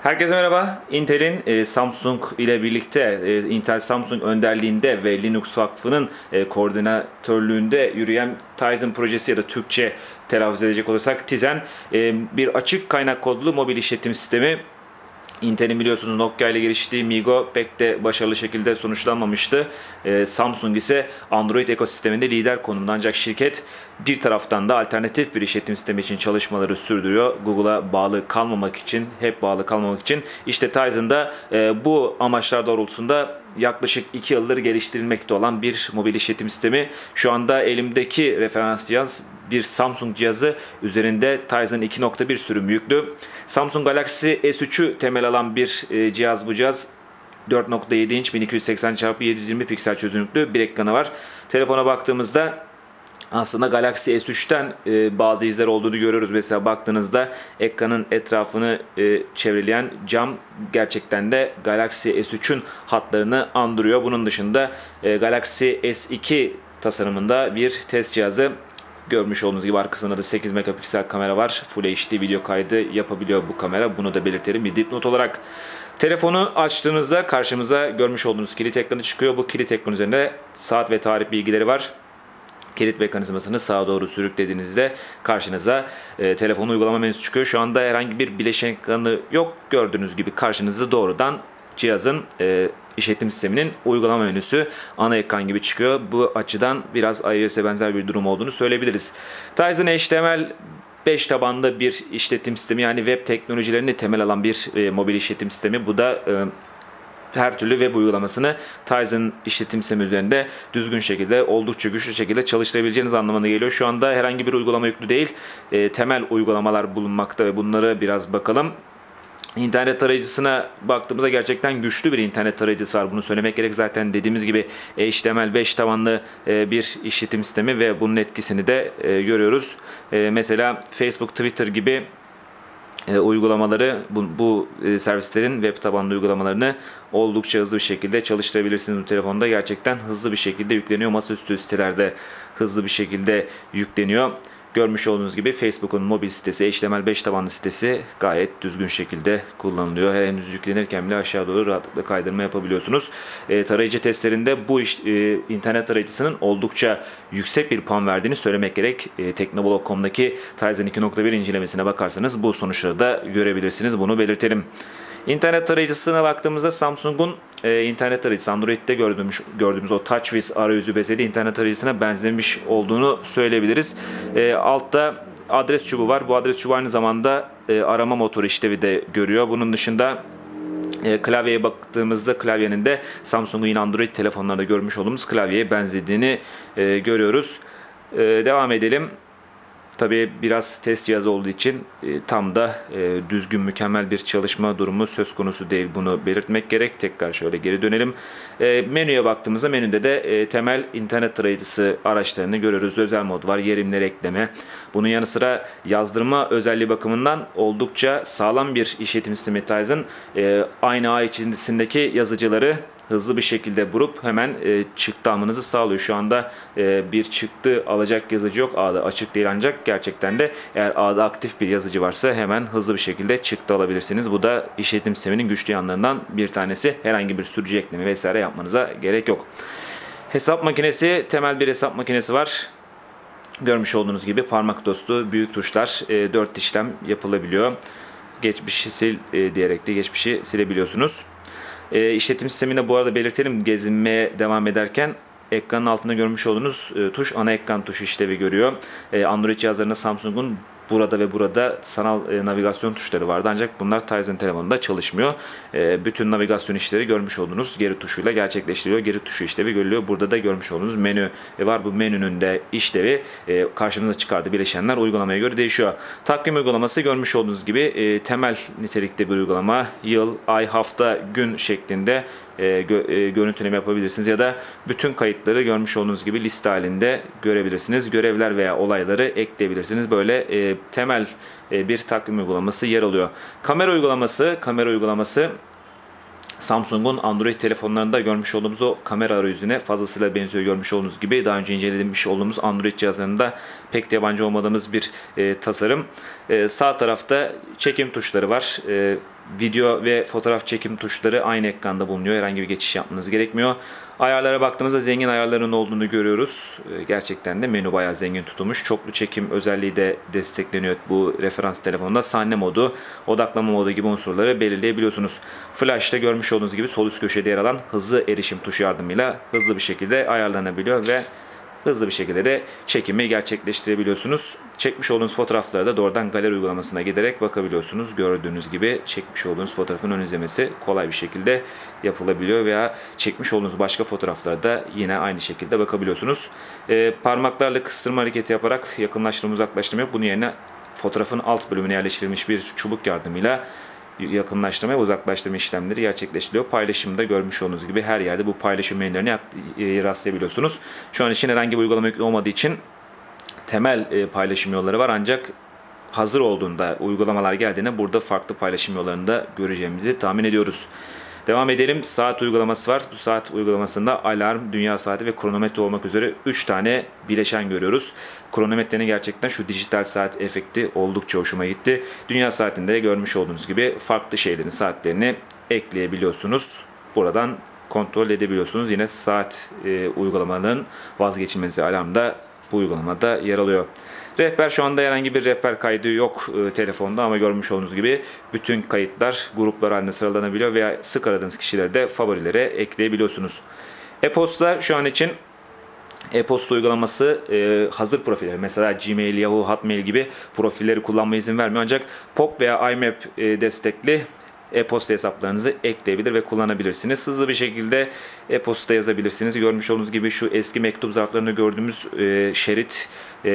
Herkese merhaba. Intel'in Samsung ile birlikte Intel Samsung önderliğinde ve Linux Vakfı'nın koordinatörlüğünde yürüyen Tizen projesi ya da Türkçe telaffuz edecek olursak Tizen bir açık kaynak kodlu mobil işletim sistemi. Intel'in biliyorsunuz Nokia ile geliştiği MeeGo pek de başarılı şekilde sonuçlanmamıştı. Samsung ise Android ekosisteminde lider konumda, ancak şirket bir taraftan da alternatif bir işletim sistemi için çalışmaları sürdürüyor. Google'a bağlı kalmamak için, hep bağlı kalmamak için. İşte Tizen'da bu amaçlar doğrultusunda yaklaşık 2 yıldır geliştirilmekte olan bir mobil işletim sistemi. Şu anda elimdeki referans cihaz bir Samsung cihazı, üzerinde Tizen 2.1 sürüm yüklü. Samsung Galaxy S3'ü temel alan bir cihaz bu cihaz. 4.7 inç 1280x720 piksel çözünürlüklü bir ekranı var. Telefona baktığımızda aslında Galaxy S3'ten bazı izler olduğunu görüyoruz. Mesela baktığınızda ekranın etrafını çevreleyen cam gerçekten de Galaxy S3'ün hatlarını andırıyor. Bunun dışında Galaxy S2 tasarımında bir test cihazı. Görmüş olduğunuz gibi arkasında da 8 megapiksel kamera var. Full HD video kaydı yapabiliyor bu kamera. Bunu da belirtelim bir dipnot olarak. Telefonu açtığınızda karşımıza görmüş olduğunuz kilit ekranı çıkıyor. Bu kilit ekranı üzerinde saat ve tarih bilgileri var. Kilit mekanizmasını sağa doğru sürüklediğinizde karşınıza telefon uygulama menüsü çıkıyor. Şu anda herhangi bir bileşen ekranı yok. Gördüğünüz gibi karşınızda doğrudan cihazın işletim sisteminin uygulama menüsü ana ekran gibi çıkıyor. Bu açıdan biraz iOS'e benzer bir durum olduğunu söyleyebiliriz. Tizen HTML5 tabanlı bir işletim sistemi, yani web teknolojilerini temel alan bir mobil işletim sistemi. Bu da her türlü web uygulamasını Tizen işletim sistemi üzerinde düzgün şekilde, oldukça güçlü şekilde çalıştırabileceğiniz anlamına geliyor. Şu anda herhangi bir uygulama yüklü değil. Temel uygulamalar bulunmakta ve bunlara biraz bakalım. İnternet tarayıcısına baktığımızda gerçekten güçlü bir internet tarayıcısı var. Bunu söylemek gerek, zaten dediğimiz gibi HTML5 tabanlı bir işletim sistemi ve bunun etkisini de görüyoruz. Mesela Facebook, Twitter gibi uygulamaları, bu servislerin web tabanlı uygulamalarını oldukça hızlı bir şekilde çalıştırabilirsiniz bu telefonda. Gerçekten hızlı bir şekilde yükleniyor. Masaüstü sitelerde hızlı bir şekilde yükleniyor. Görmüş olduğunuz gibi Facebook'un mobil sitesi, HTML5 tabanlı sitesi gayet düzgün şekilde kullanılıyor. Henüz yüklenirken bile aşağı doğru rahatlıkla kaydırma yapabiliyorsunuz. Tarayıcı testlerinde bu internet tarayıcısının oldukça yüksek bir puan verdiğini söylemek gerek. Teknoblog.com'daki Tizen 2.1 incelemesine bakarsanız bu sonuçları da görebilirsiniz. Bunu belirtelim. İnternet tarayıcısına baktığımızda Samsung'un internet tarayıcısı, Android'de gördüğümüz o TouchWiz arayüzü bezeli internet tarayıcısına benzemiş olduğunu söyleyebiliriz. Altta adres çubuğu var. Bu adres çubuğu aynı zamanda arama motoru işlevi de görüyor. Bunun dışında klavyeye baktığımızda klavyenin de Samsung'un yine Android telefonlarda görmüş olduğumuz klavyeye benzediğini görüyoruz. Devam edelim. Tabii biraz test cihazı olduğu için tam da düzgün, mükemmel bir çalışma durumu söz konusu değil. Bunu belirtmek gerek. Tekrar şöyle geri dönelim. Menüye baktığımızda menüde de temel internet tarayıcısı araçlarını görüyoruz. Özel mod var, yerimleri ekleme. Bunun yanı sıra yazdırma özelliği bakımından oldukça sağlam bir işletim sistemi Tizen. Aynı ağ içerisindeki yazıcıları hızlı bir şekilde vurup hemen çıktı almanızı sağlıyor. Şu anda bir çıktı alacak yazıcı yok. Ağda açık değil, ancak gerçekten de eğer ağda aktif bir yazıcı varsa hemen hızlı bir şekilde çıktı alabilirsiniz. Bu da işletim sisteminin güçlü yanlarından bir tanesi. Herhangi bir sürücü ekleme vesaire yapmanıza gerek yok. Hesap makinesi, temel bir hesap makinesi var. Görmüş olduğunuz gibi parmak dostu büyük tuşlar, 4 işlem yapılabiliyor. Geçmişi sil diyerek de geçmişi silebiliyorsunuz. İşletim sisteminde bu arada belirtelim, gezinmeye devam ederken ekranın altında görmüş olduğunuz tuş ana ekran tuşu işlevi görüyor. Android cihazlarında Samsung'un burada ve burada sanal navigasyon tuşları vardı, ancak bunlar Tizen telefonunda çalışmıyor. Bütün navigasyon işleri görmüş olduğunuz geri tuşuyla gerçekleştiriliyor. Geri tuşu işlevi görülüyor. Burada da görmüş olduğunuz menü var. Bu menünün de işlevi karşınıza çıkardığı bileşenler uygulamaya göre değişiyor. Takvim uygulaması görmüş olduğunuz gibi temel nitelikte bir uygulama. Yıl, ay, hafta, gün şeklinde görüntüleme yapabilirsiniz ya da bütün kayıtları görmüş olduğunuz gibi liste halinde görebilirsiniz. Görevler veya olayları ekleyebilirsiniz. Böyle temel bir takvim uygulaması yer alıyor. Kamera uygulaması Samsung'un Android telefonlarında görmüş olduğumuz o kamera arayüzüne fazlasıyla benziyor. Görmüş olduğunuz gibi daha önce incelemiş olduğumuz Android cihazlarında pek de yabancı olmadığımız bir tasarım. Sağ tarafta çekim tuşları var. video ve fotoğraf çekim tuşları aynı ekranda bulunuyor. Herhangi bir geçiş yapmanız gerekmiyor. Ayarlara baktığımızda zengin ayarların olduğunu görüyoruz. Gerçekten de menü bayağı zengin tutulmuş. Çoklu çekim özelliği de destekleniyor bu referans telefonunda. Sahne modu, odaklama modu gibi unsurları belirleyebiliyorsunuz. Flash'ta görmüş olduğunuz gibi sol üst köşede yer alan hızlı erişim tuşu yardımıyla hızlı bir şekilde ayarlanabiliyor ve hızlı bir şekilde de çekimi gerçekleştirebiliyorsunuz. Çekmiş olduğunuz fotoğraflara da doğrudan galeri uygulamasına giderek bakabiliyorsunuz. Gördüğünüz gibi çekmiş olduğunuz fotoğrafın ön izlemesi kolay bir şekilde yapılabiliyor veya çekmiş olduğunuz başka fotoğraflara da yine aynı şekilde bakabiliyorsunuz. Parmaklarla kıstırma hareketi yaparak yakınlaştırma, uzaklaştırma yok. Bunun yerine fotoğrafın alt bölümüne yerleştirilmiş bir çubuk yardımıyla yakınlaştırma ve uzaklaştırma işlemleri gerçekleştiriliyor. Paylaşımda görmüş olduğunuz gibi her yerde bu paylaşım menülerine rastlayabiliyorsunuz. Şu an için herhangi bir uygulama yüklü olmadığı için temel paylaşım yolları var, ancak hazır olduğunda, uygulamalar geldiğinde burada farklı paylaşım yollarını da göreceğimizi tahmin ediyoruz. Devam edelim. Saat uygulaması var. Bu saat uygulamasında alarm, dünya saati ve kronometre olmak üzere 3 tane bileşen görüyoruz. Kronometrenin gerçekten şu dijital saat efekti oldukça hoşuma gitti. Dünya saatinde görmüş olduğunuz gibi farklı şeylerin saatlerini ekleyebiliyorsunuz. Buradan kontrol edebiliyorsunuz. Yine saat uygulamalarının vazgeçilmezi alarmda bu uygulamada yer alıyor. Rehber, şu anda herhangi bir rehber kaydı yok telefonda ama görmüş olduğunuz gibi bütün kayıtlar gruplar halinde sıralanabiliyor veya sık aradığınız kişileri de favorilere ekleyebiliyorsunuz. E-posta şu an için e-posta uygulaması hazır profilleri, mesela Gmail, Yahoo, Hotmail gibi profilleri kullanmaya izin vermiyor, ancak POP veya IMAP destekli e-posta hesaplarınızı ekleyebilir ve kullanabilirsiniz. Hızlı bir şekilde e-posta yazabilirsiniz. Görmüş olduğunuz gibi şu eski mektup zarflarında gördüğümüz şerit,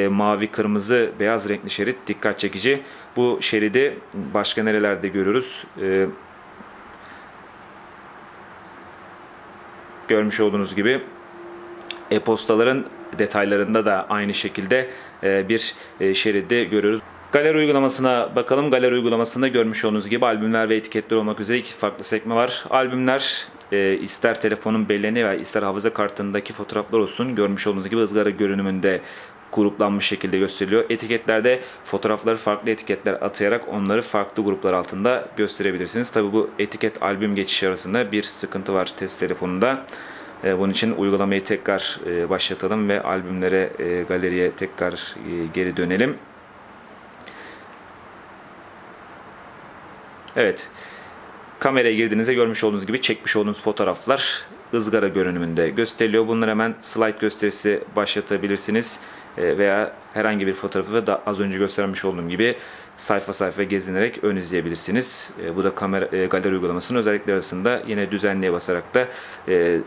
mavi, kırmızı, beyaz renkli şerit dikkat çekici. Bu şeridi başka nerelerde görürüz? Görmüş olduğunuz gibi e-postaların detaylarında da aynı şekilde bir şeridi görüyoruz. Galeri uygulamasına bakalım. Galeri uygulamasında görmüş olduğunuz gibi albümler ve etiketler olmak üzere iki farklı sekme var. Albümler ister telefonun belleğine veya ister hafıza kartındaki fotoğraflar olsun, görmüş olduğunuz gibi ızgara görünümünde gruplanmış şekilde gösteriliyor. Etiketlerde fotoğrafları farklı etiketler atayarak onları farklı gruplar altında gösterebilirsiniz. Tabi bu etiket albüm geçişi arasında bir sıkıntı var test telefonunda. Bunun için uygulamayı tekrar başlatalım ve albümlere, galeriye tekrar geri dönelim. Evet, kameraya girdiğinizde görmüş olduğunuz gibi çekmiş olduğunuz fotoğraflar ızgara görünümünde gösteriliyor. Bunları hemen slide gösterisi başlatabilirsiniz veya herhangi bir fotoğrafı da az önce göstermiş olduğum gibi sayfa sayfa gezinerek ön izleyebilirsiniz. Bu da galeri uygulamasının özellikleri arasında. Yine düzenleye basarak da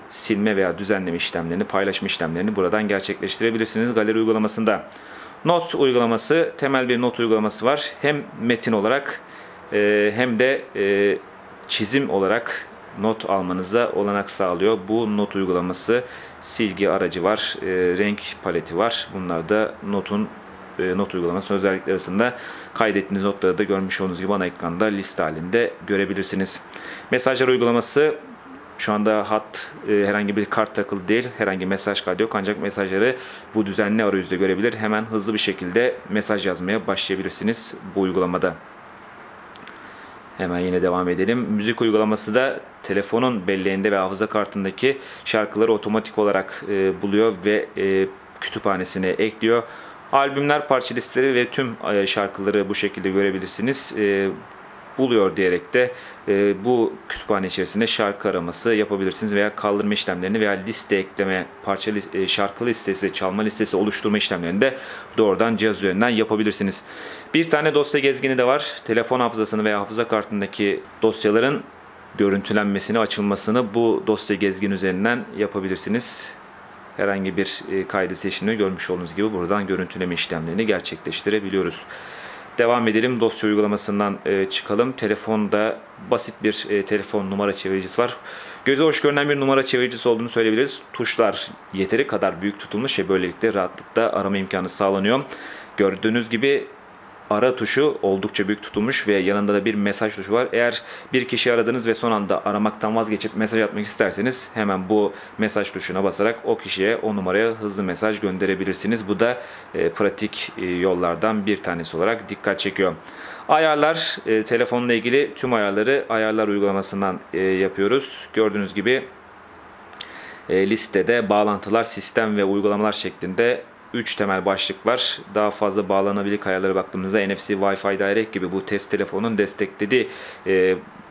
silme veya düzenleme işlemlerini, paylaşma işlemlerini buradan gerçekleştirebilirsiniz galeri uygulamasında. Not uygulaması, temel bir not uygulaması var. Hem metin olarak hem de çizim olarak not almanıza olanak sağlıyor. Bu not uygulaması silgi aracı var, renk paleti var. Bunlar da not uygulaması özellikleri arasında. Kaydettiğiniz notları da görmüş olduğunuz gibi ana ekranda liste halinde görebilirsiniz. Mesajlar uygulaması, şu anda herhangi bir kart takılı değil, herhangi mesaj kaydı yok, ancak mesajları bu düzenli arayüzde görebilir. Hemen hızlı bir şekilde mesaj yazmaya başlayabilirsiniz bu uygulamada. Hemen yine devam edelim. Müzik uygulaması da telefonun belleğinde ve hafıza kartındaki şarkıları otomatik olarak buluyor ve kütüphanesine ekliyor. Albümler, parça listeleri ve tüm şarkıları bu şekilde görebilirsiniz. Buluyor diyerek de bu kütüphane içerisinde şarkı araması yapabilirsiniz veya kaldırma işlemlerini veya liste ekleme, şarkı listesi, çalma listesi oluşturma işlemlerini de doğrudan cihaz üzerinden yapabilirsiniz. Bir tane dosya gezgini de var. Telefon hafızasını veya hafıza kartındaki dosyaların görüntülenmesini, açılmasını bu dosya gezgini üzerinden yapabilirsiniz. Herhangi bir kaydı seçimini görmüş olduğunuz gibi buradan görüntüleme işlemlerini gerçekleştirebiliyoruz. Devam edelim. Dosya uygulamasından çıkalım. Telefonda basit bir telefon numara çeviricisi var. Göze hoş görünen bir numara çeviricisi olduğunu söyleyebiliriz. Tuşlar yeteri kadar büyük tutulmuş ve böylelikle rahatlıkla arama imkanı sağlanıyor. Gördüğünüz gibi ara tuşu oldukça büyük tutulmuş ve yanında da bir mesaj tuşu var. Eğer bir kişi aradınız ve son anda aramaktan vazgeçip mesaj atmak isterseniz hemen bu mesaj tuşuna basarak o kişiye, o numaraya hızlı mesaj gönderebilirsiniz. Bu da pratik yollardan bir tanesi olarak dikkat çekiyor. Ayarlar, telefonla ilgili tüm ayarları ayarlar uygulamasından yapıyoruz. Gördüğünüz gibi listede bağlantılar, sistem ve uygulamalar şeklinde 3 temel başlık var. Daha fazla bağlanabilir ayarlara baktığımızda NFC, Wi-Fi Direct gibi bu test telefonun desteklediği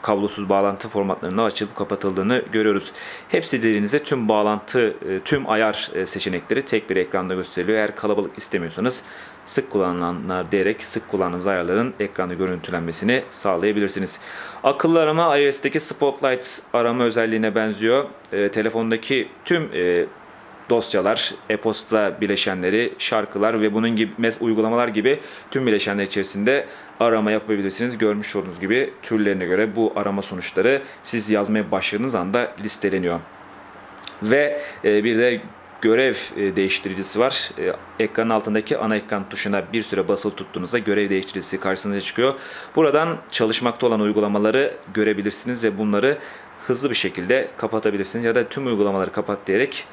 kablosuz bağlantı formatlarında açılıp kapatıldığını görüyoruz. Hepsi dediğinizde tüm bağlantı, tüm ayar seçenekleri tek bir ekranda gösteriliyor. Eğer kalabalık istemiyorsanız sık kullanılanlar diyerek sık kullandığınız ayarların ekranda görüntülenmesini sağlayabilirsiniz. Akıllı arama iOS'teki Spotlight arama özelliğine benziyor. Telefondaki tüm dosyalar, e-posta bileşenleri, şarkılar ve bunun gibi uygulamalar gibi tüm bileşenler içerisinde arama yapabilirsiniz. Görmüş olduğunuz gibi türlerine göre bu arama sonuçları siz yazmaya başladığınız anda listeleniyor. Ve bir de görev değiştiricisi var. Ekranın altındaki ana ekran tuşuna bir süre basılı tuttuğunuzda görev değiştiricisi karşınıza çıkıyor. Buradan çalışmakta olan uygulamaları görebilirsiniz ve bunları hızlı bir şekilde kapatabilirsiniz ya da tüm uygulamaları kapat diyerek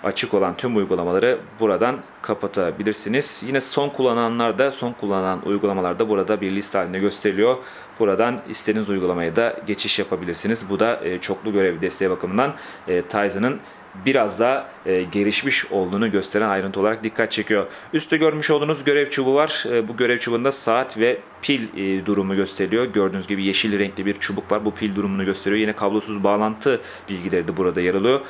açık olan tüm uygulamaları buradan kapatabilirsiniz. Yine son kullanan uygulamalarda burada bir liste halinde gösteriliyor. Buradan istediğiniz uygulamaya da geçiş yapabilirsiniz. Bu da çoklu görev desteği bakımından Tizen'ın biraz daha gelişmiş olduğunu gösteren ayrıntı olarak dikkat çekiyor. Üstte görmüş olduğunuz görev çubuğu var. Bu görev çubuğunda saat ve pil durumu gösteriliyor. Gördüğünüz gibi yeşil renkli bir çubuk var. Bu pil durumunu gösteriyor. Yine kablosuz bağlantı bilgileri de burada yer alıyor.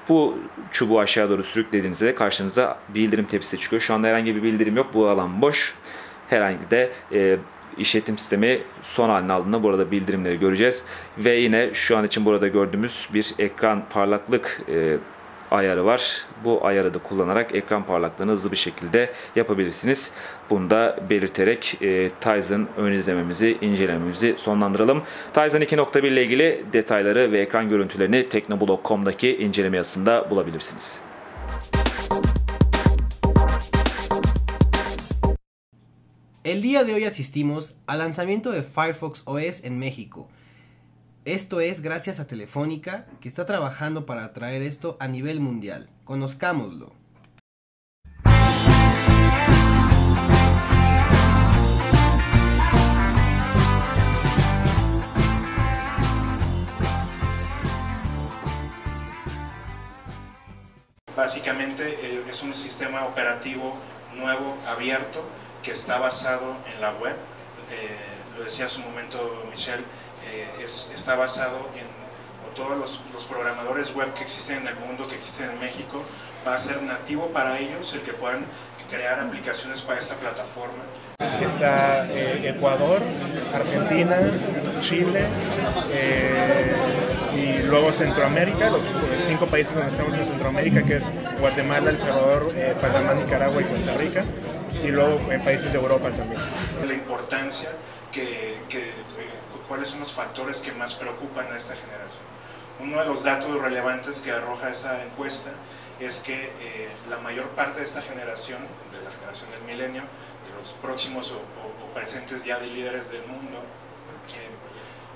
Bu çubuğu aşağı doğru sürüklediğinizde karşınıza bildirim tepsisi çıkıyor. Şu anda herhangi bir bildirim yok. Bu alan boş. Herhangi de işletim sistemi son haline aldığında burada bildirimleri göreceğiz. Ve yine şu an için burada gördüğümüz bir ekran parlaklık ayarı var. Bu ayarı da kullanarak ekran parlaklığını hızlı bir şekilde yapabilirsiniz. Bunu da belirterek Tizen ön izlememizi, incelememizi sonlandıralım. Tizen 2.1 ile ilgili detayları ve ekran görüntülerini teknoblog.com'daki inceleme yazısında bulabilirsiniz. El día de hoy asistimos al lanzamiento de Firefox OS en México. Esto es gracias a Telefónica, que está trabajando para traer esto a nivel mundial. Conozcámoslo. Básicamente es un sistema operativo nuevo, abierto, que está basado en la web. Lo decía hace un momento Michelle, está basado en todos los programadores web que existen en el mundo, que existen en México. Va a ser nativo para ellos el que puedan crear aplicaciones para esta plataforma. Está Ecuador, Argentina, Chile y luego Centroamérica, los 5 países donde estamos en Centroamérica, que es Guatemala, El Salvador, Panamá, Nicaragua y Costa Rica, y luego países de Europa también. La importancia cuáles son los factores que más preocupan a esta generación. Uno de los datos relevantes que arroja esa encuesta es que la mayor parte de esta generación, de la generación del milenio, de los próximos o presentes ya de líderes del mundo,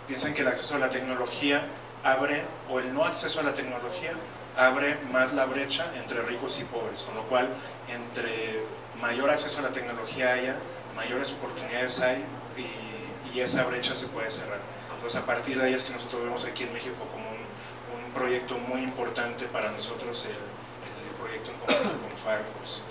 piensan que el acceso a la tecnología abre, o el no acceso a la tecnología abre más la brecha entre ricos y pobres, con lo cual entre mayor acceso a la tecnología haya, mayores oportunidades hay y esa brecha se puede cerrar. Entonces a partir de ahí es que nosotros vemos aquí en México como un proyecto muy importante para nosotros, el proyecto en conjunto con Firefox.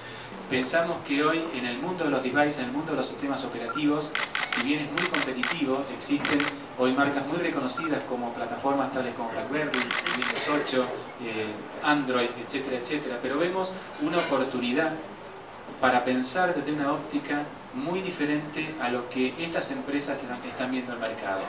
Pensamos que hoy en el mundo de los devices, en el mundo de los sistemas operativos, si bien es muy competitivo, existen hoy marcas muy reconocidas como plataformas tales como BlackBerry, Windows 8, Android, etcétera, etcétera, pero vemos una oportunidad para pensar desde una óptica muy diferente a lo que estas empresas están viendo al mercado.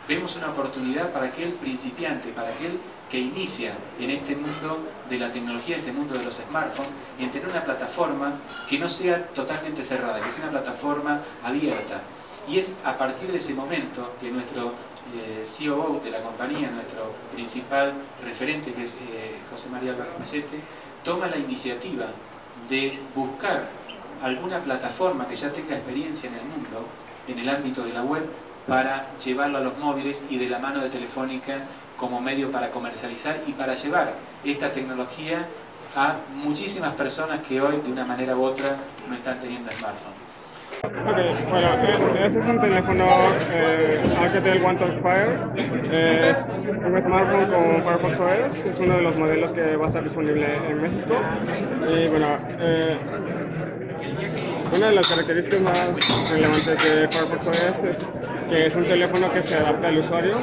Vemos una oportunidad para aquel principiante, para aquel que inicia en este mundo de la tecnología, en este mundo de los smartphones, en tener una plataforma que no sea totalmente cerrada, que sea una plataforma abierta. Y es a partir de ese momento que nuestro COO de la compañía, nuestro principal referente, que es José María Álvarez Mesete, toma la iniciativa de buscar alguna plataforma que ya tenga experiencia en el mundo, en el ámbito de la web, para llevarlo a los móviles y de la mano de Telefónica como medio para comercializar y para llevar esta tecnología a muchísimas personas que hoy de una manera u otra no están teniendo smartphone. Ok, bueno, ese es un teléfono Alcatel One Touch Fire. Es un smartphone con Firefox OS, es uno de los modelos que va a estar disponible en México. Y bueno, una de las características más relevantes de Firefox OS es que es un teléfono que se adapta al usuario.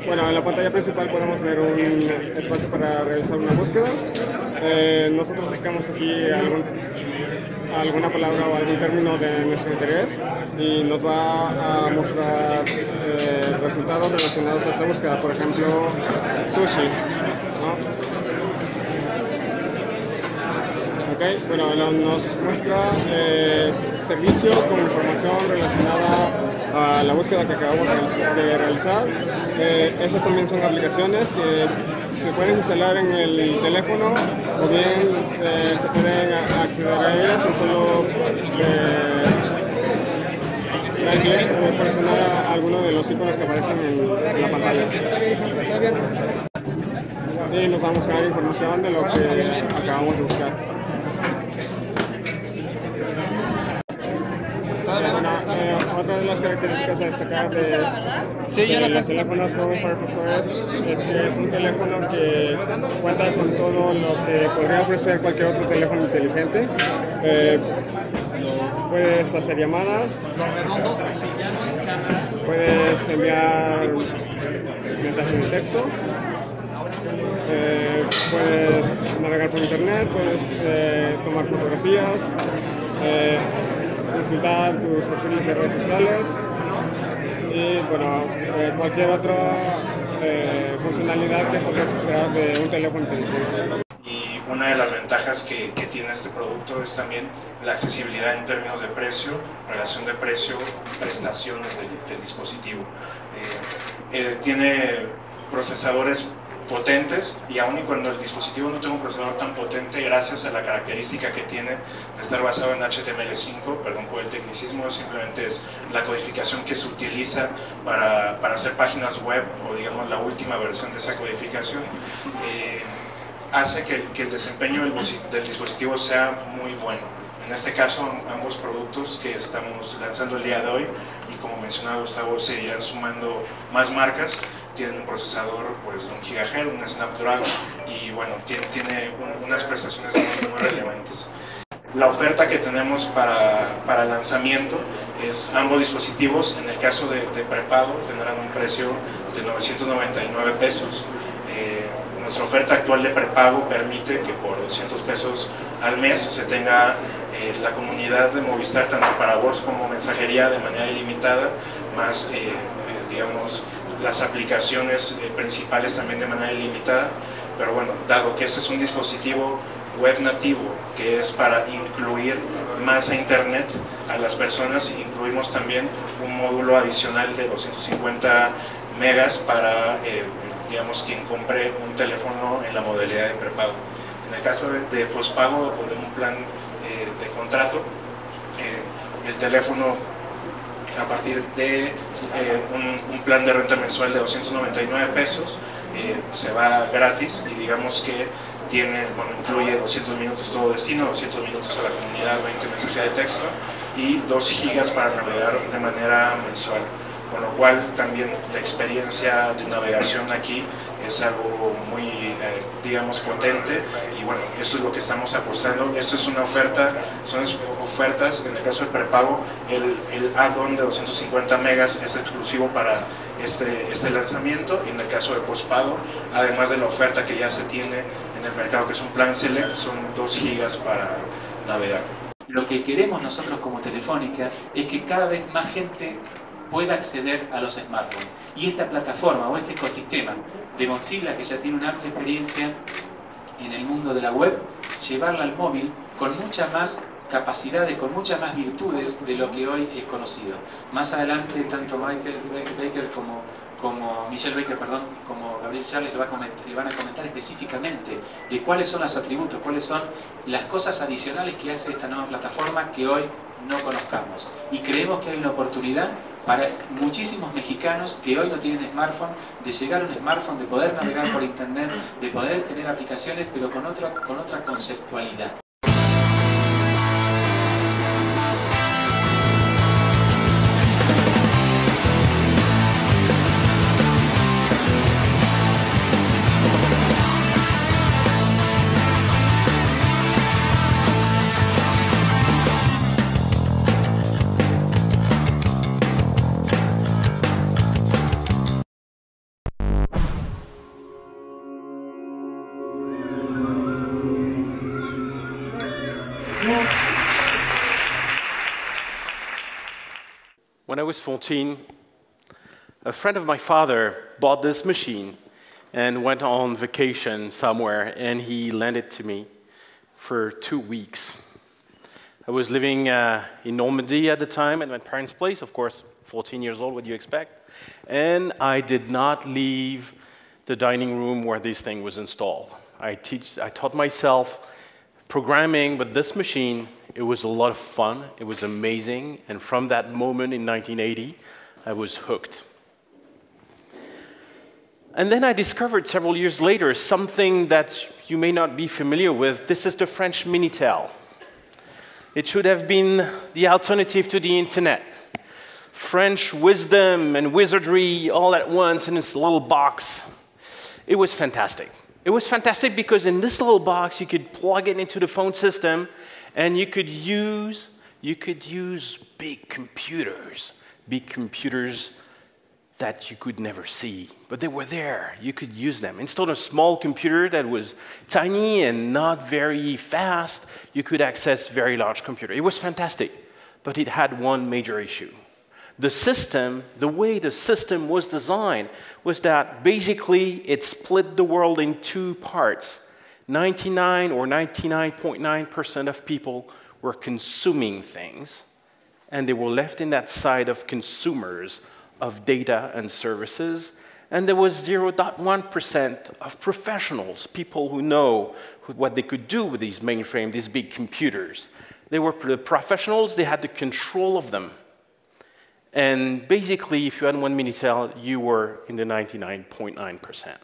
Bueno, en la pantalla principal podemos ver un espacio para realizar una búsqueda. Nosotros buscamos aquí alguna palabra o algún término de nuestro interés y nos va a mostrar resultados relacionados a esta búsqueda, por ejemplo, sushi, ¿no? Okay, bueno, nos muestra servicios con información relacionada a la búsqueda que acabamos de realizar. Esas también son aplicaciones que se pueden instalar en el teléfono o bien se pueden acceder a ellas con solo presionar a alguno de los iconos que aparecen en la pantalla. Y nos va a mostrar información de lo que acabamos de buscar. Otra de las características a destacar de los teléfonos con Firefox OS es que es un teléfono que cuenta con todo lo que podría ofrecer cualquier otro teléfono inteligente. Puedes hacer llamadas, puedes enviar mensajes de texto, puedes navegar por internet, puedes tomar fotografías, consultar tus perfiles de redes sociales y bueno, cualquier otra funcionalidad que podrías esperar de un teléfono inteligente. Y una de las ventajas que tiene este producto es también la accesibilidad en términos de precio, relación de precio, prestaciones del dispositivo. Tiene procesadores potentes y aun y cuando el dispositivo no tenga un procesador tan potente, gracias a la característica que tiene de estar basado en HTML5, perdón por el tecnicismo, simplemente es la codificación que se utiliza para hacer páginas web, o digamos la última versión de esa codificación, hace que el desempeño del dispositivo sea muy bueno. En este caso, ambos productos que estamos lanzando el día de hoy, y como mencionaba Gustavo, se irán sumando más marcas, tienen un procesador pues, de 1 GHz, un Snapdragon, y bueno, tiene unas prestaciones muy relevantes. La oferta que tenemos para lanzamiento es ambos dispositivos, en el caso de prepago, tendrán un precio de 999 pesos. Nuestra oferta actual de prepago permite que por 200 pesos al mes se tenga la comunidad de Movistar tanto para voz como mensajería de manera ilimitada, más digamos las aplicaciones principales también de manera ilimitada. Pero bueno, dado que este es un dispositivo web nativo que es para incluir más a internet a las personas, incluimos también un módulo adicional de 250 megas para digamos quien compre un teléfono en la modalidad de prepago. En el caso de pospago o de un plan de contrato, el teléfono a partir de un plan de renta mensual de 299 pesos se va gratis, y digamos que tiene, bueno, incluye 200 minutos todo destino, 200 minutos a la comunidad, 20 mensajes de texto y 2 gigas para navegar de manera mensual. Con lo cual también la experiencia de navegación aquí es algo muy, digamos, potente, y bueno, eso es lo que estamos apostando. Esto es una oferta, son ofertas. En el caso del prepago, el add-on de 250 megas es exclusivo para este lanzamiento, y en el caso de postpago, además de la oferta que ya se tiene en el mercado, que es un plan select, son 2 gigas para navegar. Lo que queremos nosotros como Telefónica es que cada vez más gente pueda acceder a los smartphones, y esta plataforma o este ecosistema de Mozilla, que ya tiene una amplia experiencia en el mundo de la web, llevarla al móvil con mucha más capacidades, con muchas más virtudes de lo que hoy es conocido. Más adelante, tanto Michael Baker como Michelle Baker, perdón, como Gabriel Charles le van a comentar específicamente de cuáles son los atributos, cuáles son las cosas adicionales que hace esta nueva plataforma que hoy no conozcamos. Y creemos que hay una oportunidad para muchísimos mexicanos que hoy no tienen smartphone, de llegar a un smartphone, de poder navegar por internet, de poder tener aplicaciones, pero con otra conceptualidad. When I was 14, a friend of my father bought this machine and went on vacation somewhere, and he lent it to me for 2 weeks. I was living in Normandy at the time at my parents' place, of course, 14 years old, what do you expect? And I did not leave the dining room where this thing was installed. I taught myself programming with this machine. It was a lot of fun, it was amazing, and from that moment in 1980, I was hooked. And then I discovered several years later something that you may not be familiar with. This is the French Minitel. It should have been the alternative to the internet. French wisdom and wizardry all at once in this little box. It was fantastic. It was fantastic because in this little box you could plug it into the phone system and you could use big computers that you could never see, but they were there. You could use them. Instead of a small computer that was tiny and not very fast, you could access very large computer. It was fantastic, but it had one major issue. The system, the way the system was designed was that basically it split the world in two parts. 99 or 99.9% of people were consuming things, and they were left in that side of consumers of data and services, and there was 0.1% of professionals, people who know what they could do with these mainframes, these big computers. They were the professionals, they had the control of them. And basically, if you had one Minitel, you were in the 99.9%.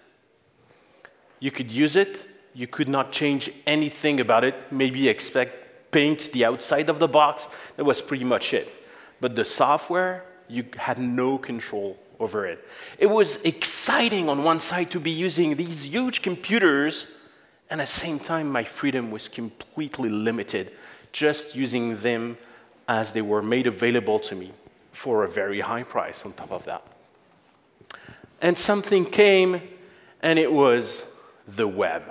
You could use it, you could not change anything about it, maybe paint the outside of the box, that was pretty much it. But the software, you had no control over it. It was exciting on one side to be using these huge computers, and at the same time, my freedom was completely limited, just using them as they were made available to me for a very high price on top of that. And something came, and it was the web.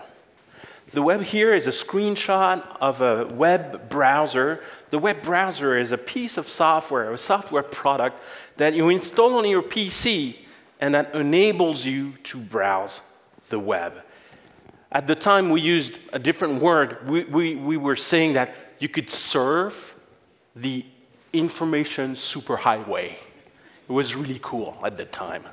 The web here is a screenshot of a web browser. The web browser is a piece of software, a software product that you install on your PC and that enables you to browse the web. At the time, we used a different word. We were saying that you could surf the information superhighway. It was really cool at the time.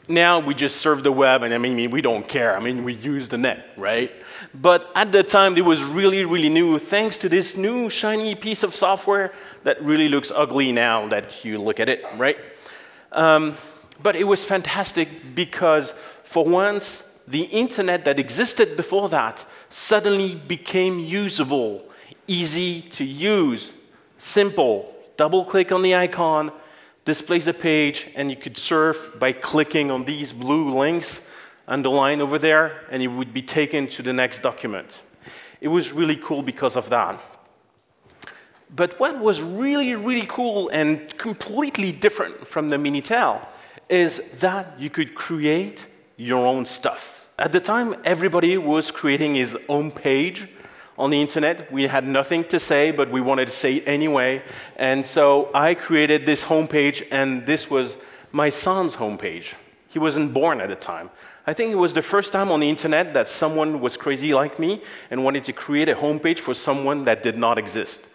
Now we just surf the web, and I mean, we don't care. I mean, we use the net, right? But at the time, it was really, really new, thanks to this new shiny piece of software that really looks ugly now that you look at it, right? But it was fantastic because, for once, the internet that existed before that suddenly became usable, easy to use, simple. Double-click on the icon, displays the page, and you could surf by clicking on these blue links underlined over there, and you would be taken to the next document. It was really cool because of that. But what was really, really cool and completely different from the Minitel is that you could create your own stuff. At the time, everybody was creating his own page on the internet. We had nothing to say, but we wanted to say it anyway. And so I created this homepage, and this was my son's homepage. He wasn't born at the time. I think it was the first time on the internet that someone was crazy like me and wanted to create a homepage for someone that did not exist.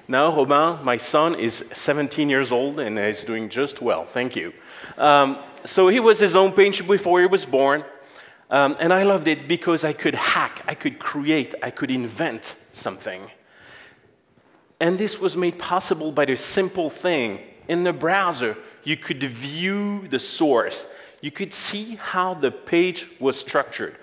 Now, Robin, my son, is 17 years old and is doing just well. Thank you. So he was his own page before he was born. And I loved it because I could hack, I could create, I could invent something. And this was made possible by the simple thing. In the browser, you could view the source. You could see how the page was structured.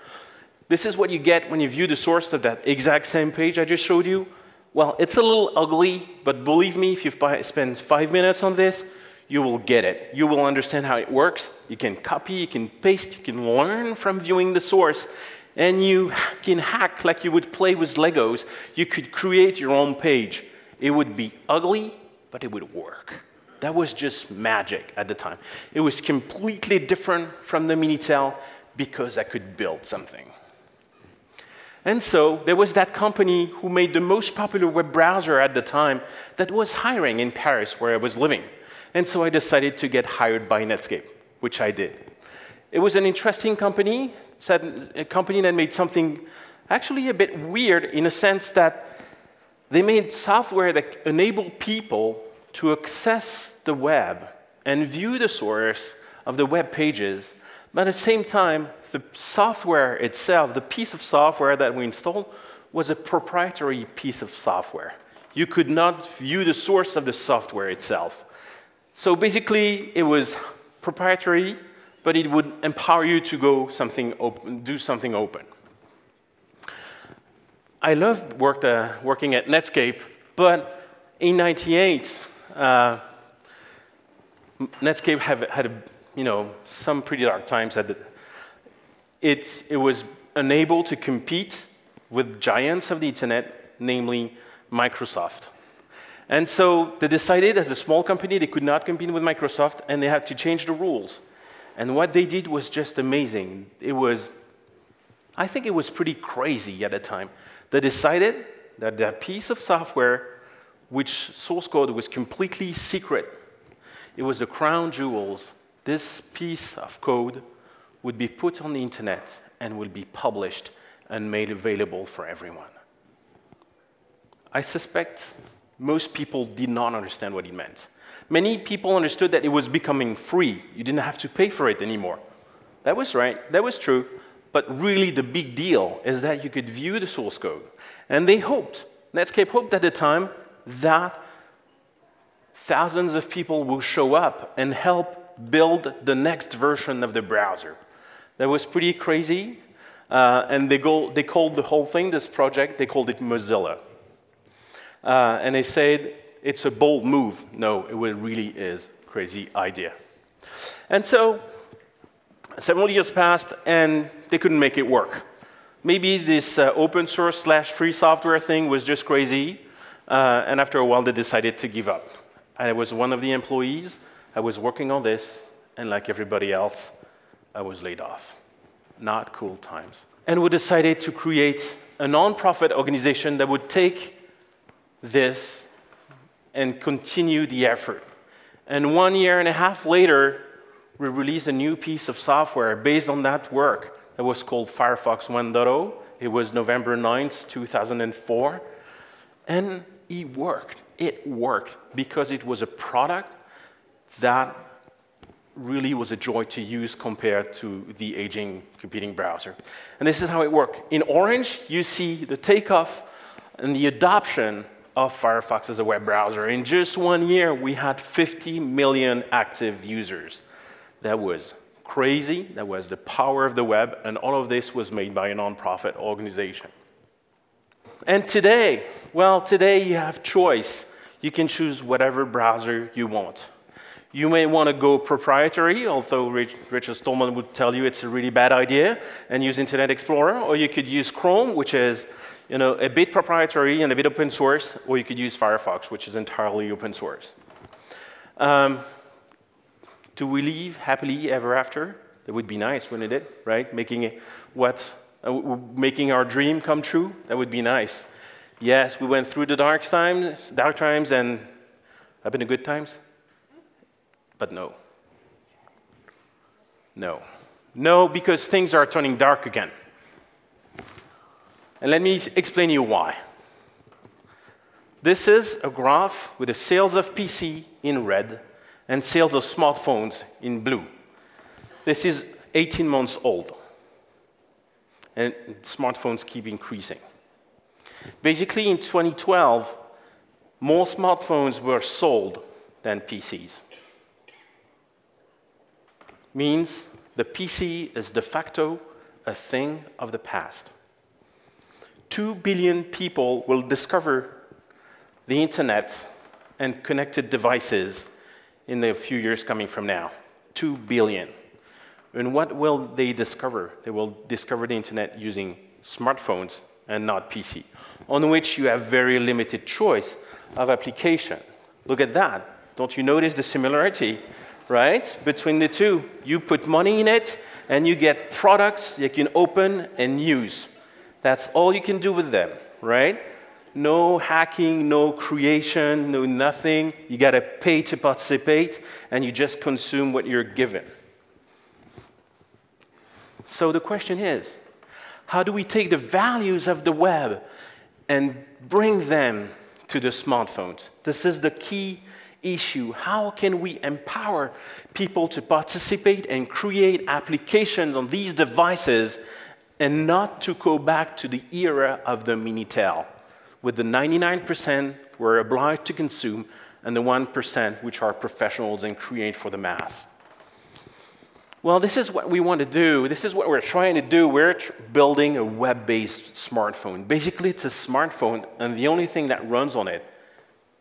This is what you get when you view the source of that exact same page I just showed you. Well, it's a little ugly, but believe me, if you spend 5 minutes on this, you will get it. You will understand how it works. You can copy, you can paste, you can learn from viewing the source, and you can hack like you would play with Legos. You could create your own page. It would be ugly, but it would work. That was just magic at the time. It was completely different from the Minitel because I could build something. And so there was that company who made the most popular web browser at the time that was hiring in Paris, where I was living. And so I decided to get hired by Netscape, which I did. It was an interesting company, a company that made something actually a bit weird in a sense that they made software that enabled people to access the web and view the source of the web pages, but at the same time, the software itself, the piece of software that we installed, was a proprietary piece of software. You could not view the source of the software itself. So basically, it was proprietary, but it would empower you to go do something open. I loved working at Netscape, but in '98, Netscape had some pretty dark times. It was unable to compete with giants of the internet, namely Microsoft. And so they decided, as a small company, they could not compete with Microsoft, and they had to change the rules. And what they did was just amazing. I think it was pretty crazy at the time. They decided that that piece of software, which source code was completely secret, it was the crown jewels. This piece of code would be put on the internet and will be published and made available for everyone. I suspect most people did not understand what it meant. Many people understood that it was becoming free. You didn't have to pay for it anymore. That was right, that was true, but really the big deal is that you could view the source code. And they hoped, Netscape hoped at the time, that thousands of people will show up and help build the next version of the browser. That was pretty crazy, and they called the whole thing, this project, they called it Mozilla. And they said, it's a bold move. No, it really is a crazy idea. And so, several years passed, and they couldn't make it work. Maybe this open source / free software thing was just crazy, and after a while, they decided to give up. I was one of the employees. I was working on this, and like everybody else, I was laid off. Not cool times. And we decided to create a non-profit organization that would take this and continue the effort. And 1.5 years later, we released a new piece of software based on that work that was called Firefox 1.0. It was November 9th, 2004. And it worked. It worked because it was a product that really was a joy to use compared to the aging competing browser. And this is how it worked. In orange, you see the takeoff and the adoption of Firefox as a web browser. In just 1 year, we had 50 million active users. That was crazy. That was the power of the web, and all of this was made by a nonprofit organization. And today, well, today you have choice. You can choose whatever browser you want. You may want to go proprietary, although Richard Stallman would tell you it's a really bad idea, and use Internet Explorer, or you could use Chrome, which is a bit proprietary and a bit open source, or you could use Firefox, which is entirely open source. Do we live happily ever after? That would be nice, wouldn't it? Right? Making our dream come true. That would be nice. Yes, we went through the dark times, and have been the good times. But no. No. No, because things are turning dark again. And let me explain you why. This is a graph with the sales of PC in red and sales of smartphones in blue. This is 18 months old. And smartphones keep increasing. Basically, in 2012, more smartphones were sold than PCs. Means the PC is de facto a thing of the past. 2 billion people will discover the internet and connected devices in the few years coming from now. 2 billion. And what will they discover? They will discover the internet using smartphones and not PC, on which you have very limited choice of application. Look at that. Don't you notice the similarity, right, between the two? You put money in it, and you get products you can open and use. That's all you can do with them, right? No hacking, no creation, no nothing. You got to pay to participate, and you just consume what you're given. So the question is, how do we take the values of the web and bring them to the smartphones? This is the key issue. How can we empower people to participate and create applications on these devices and not to go back to the era of the Minitel, with the 99% we're obliged to consume and the 1% which are professionals and create for the mass? Well, this is what we want to do. This is what we're trying to do. We're building a web-based smartphone. Basically, it's a smartphone, and the only thing that runs on it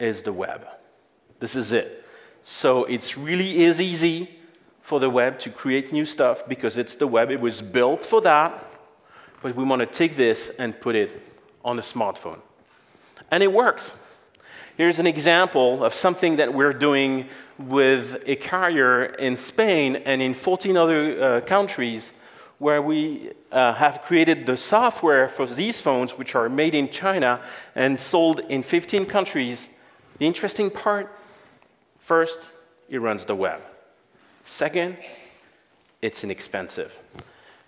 is the web. This is it. So it really is easy for the web to create new stuff because it's the web. It was built for that, but we want to take this and put it on a smartphone. And it works. Here's an example of something that we're doing with a carrier in Spain and in 14 other countries where we have created the software for these phones, which are made in China and sold in 15 countries. The interesting part, first, it runs the web. Second, it's inexpensive.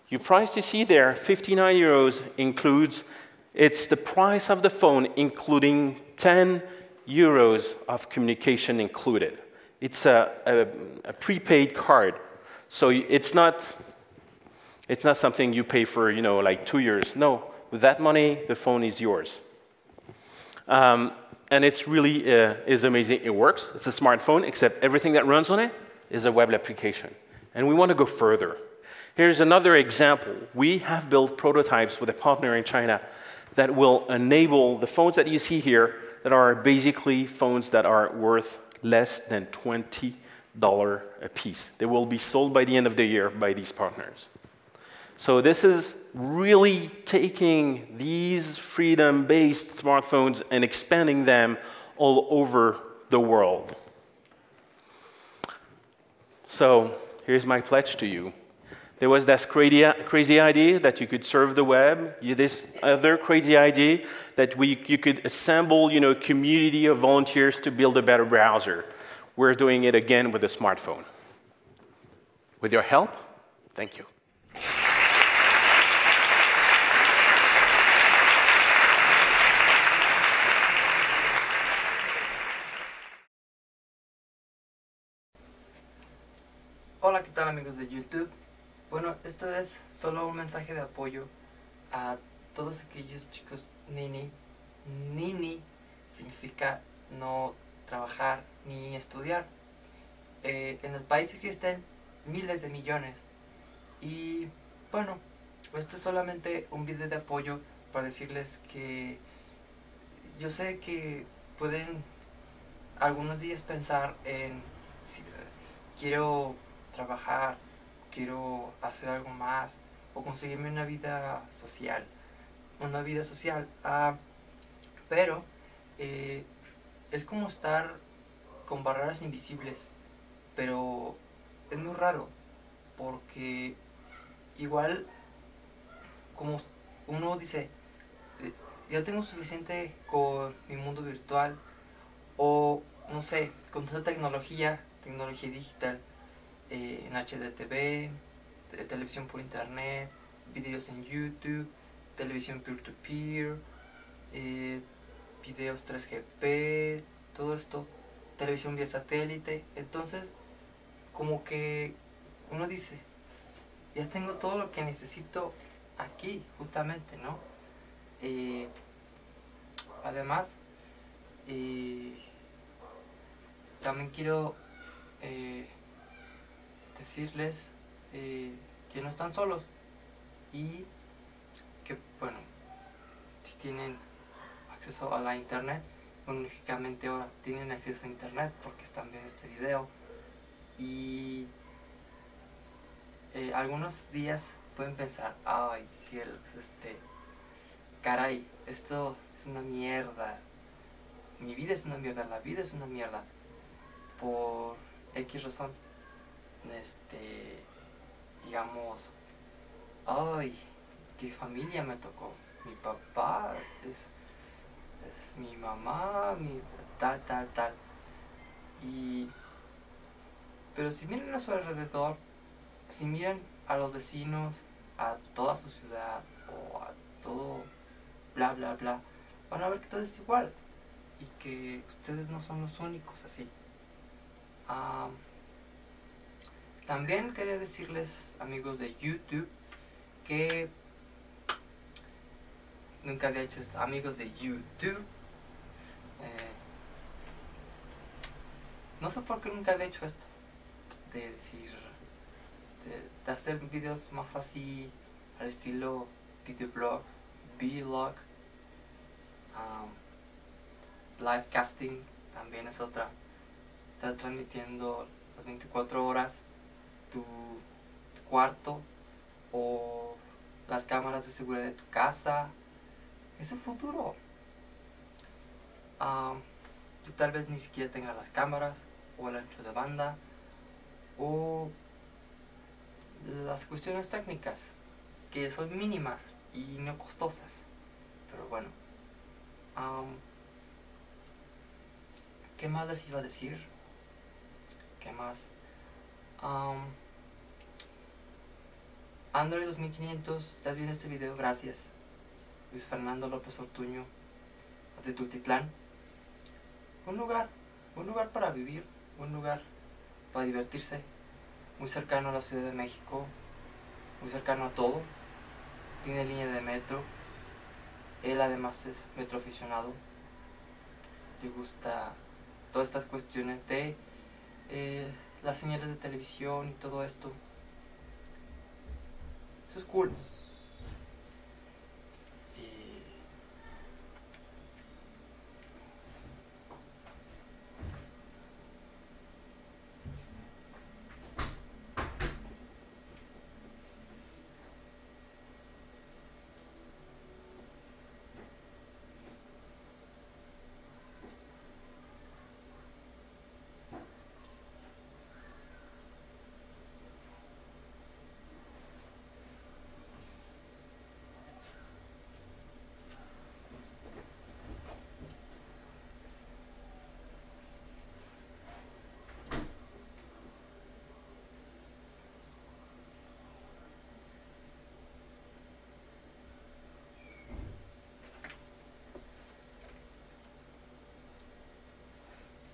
Your price you see there, 59 euros, includes, it's the price of the phone, including 10 euros of communication included. It's a prepaid card, so it's not something you pay for, like 2 years. No, with that money, the phone is yours. And it's really is amazing. It works. It's a smartphone, except everything that runs on it is a web application. And we want to go further. Here's another example. We have built prototypes with a partner in China that will enable the phones that you see here that are basically phones that are worth less than $20 a piece. They will be sold by the end of the year by these partners. So this is really taking these freedom-based smartphones and expanding them all over the world. So here's my pledge to you. There was this crazy idea that you could serve the web. This other crazy idea that you could assemble, a community of volunteers to build a better browser. We're doing it again with a smartphone. With your help, thank you. Hola, ¿qué tal amigos de YouTube? Bueno, esto es solo un mensaje de apoyo a todos aquellos chicos nini. Nini significa no trabajar ni estudiar. En el país existen miles de millones. Y bueno, esto es solamente un video de apoyo para decirles que yo sé que pueden algunos días pensar en si quiero trabajar, quiero hacer algo más o conseguirme una vida social, pero es como estar con barreras invisibles, pero es muy raro porque igual como uno dice, yo tengo suficiente con mi mundo virtual o no sé, con esta tecnología digital, en HDTV, televisión por internet, videos en YouTube, televisión peer-to-peer, videos 3GP, todo esto, televisión vía satélite. Entonces, como que uno dice, ya tengo todo lo que necesito aquí, justamente, ¿no? Además, también quiero decirles que no están solos y que, bueno, si tienen acceso a la internet, bueno, lógicamente ahora tienen acceso a internet porque están viendo este video, y algunos días pueden pensar, ay cielos, caray, esto es una mierda, mi vida es una mierda, la vida es una mierda, por X razón. Digamos, ay, qué familia me tocó, mi papá es mi mamá, mi tal, pero si miran a su alrededor, si miran a los vecinos, a toda su ciudad o a todo bla bla bla, van a ver que todo es igual y que ustedes no son los únicos así. También quería decirles, amigos de YouTube, que nunca había hecho esto. Amigos de YouTube, no sé por qué nunca había hecho esto, de decir, de hacer videos más así al estilo videoblog, vlog, livecasting también es otra. Estar transmitiendo las 24 horas tu cuarto o las cámaras de seguridad de tu casa. Es el futuro. Tú tal vez ni siquiera tengas las cámaras o el ancho de banda o las cuestiones técnicas que son mínimas y no costosas, pero bueno. ¿Qué más les iba a decir? ¿Qué más? Android 2500, estás viendo este video, gracias. Luis Fernando López Ortuño, de Tultitlán. Un lugar para vivir, un lugar para divertirse, muy cercano a la Ciudad de México, muy cercano a todo. Tiene línea de metro. Él además es metro aficionado. Le gusta todas estas cuestiones de las señales de televisión y todo esto. Eso es cool.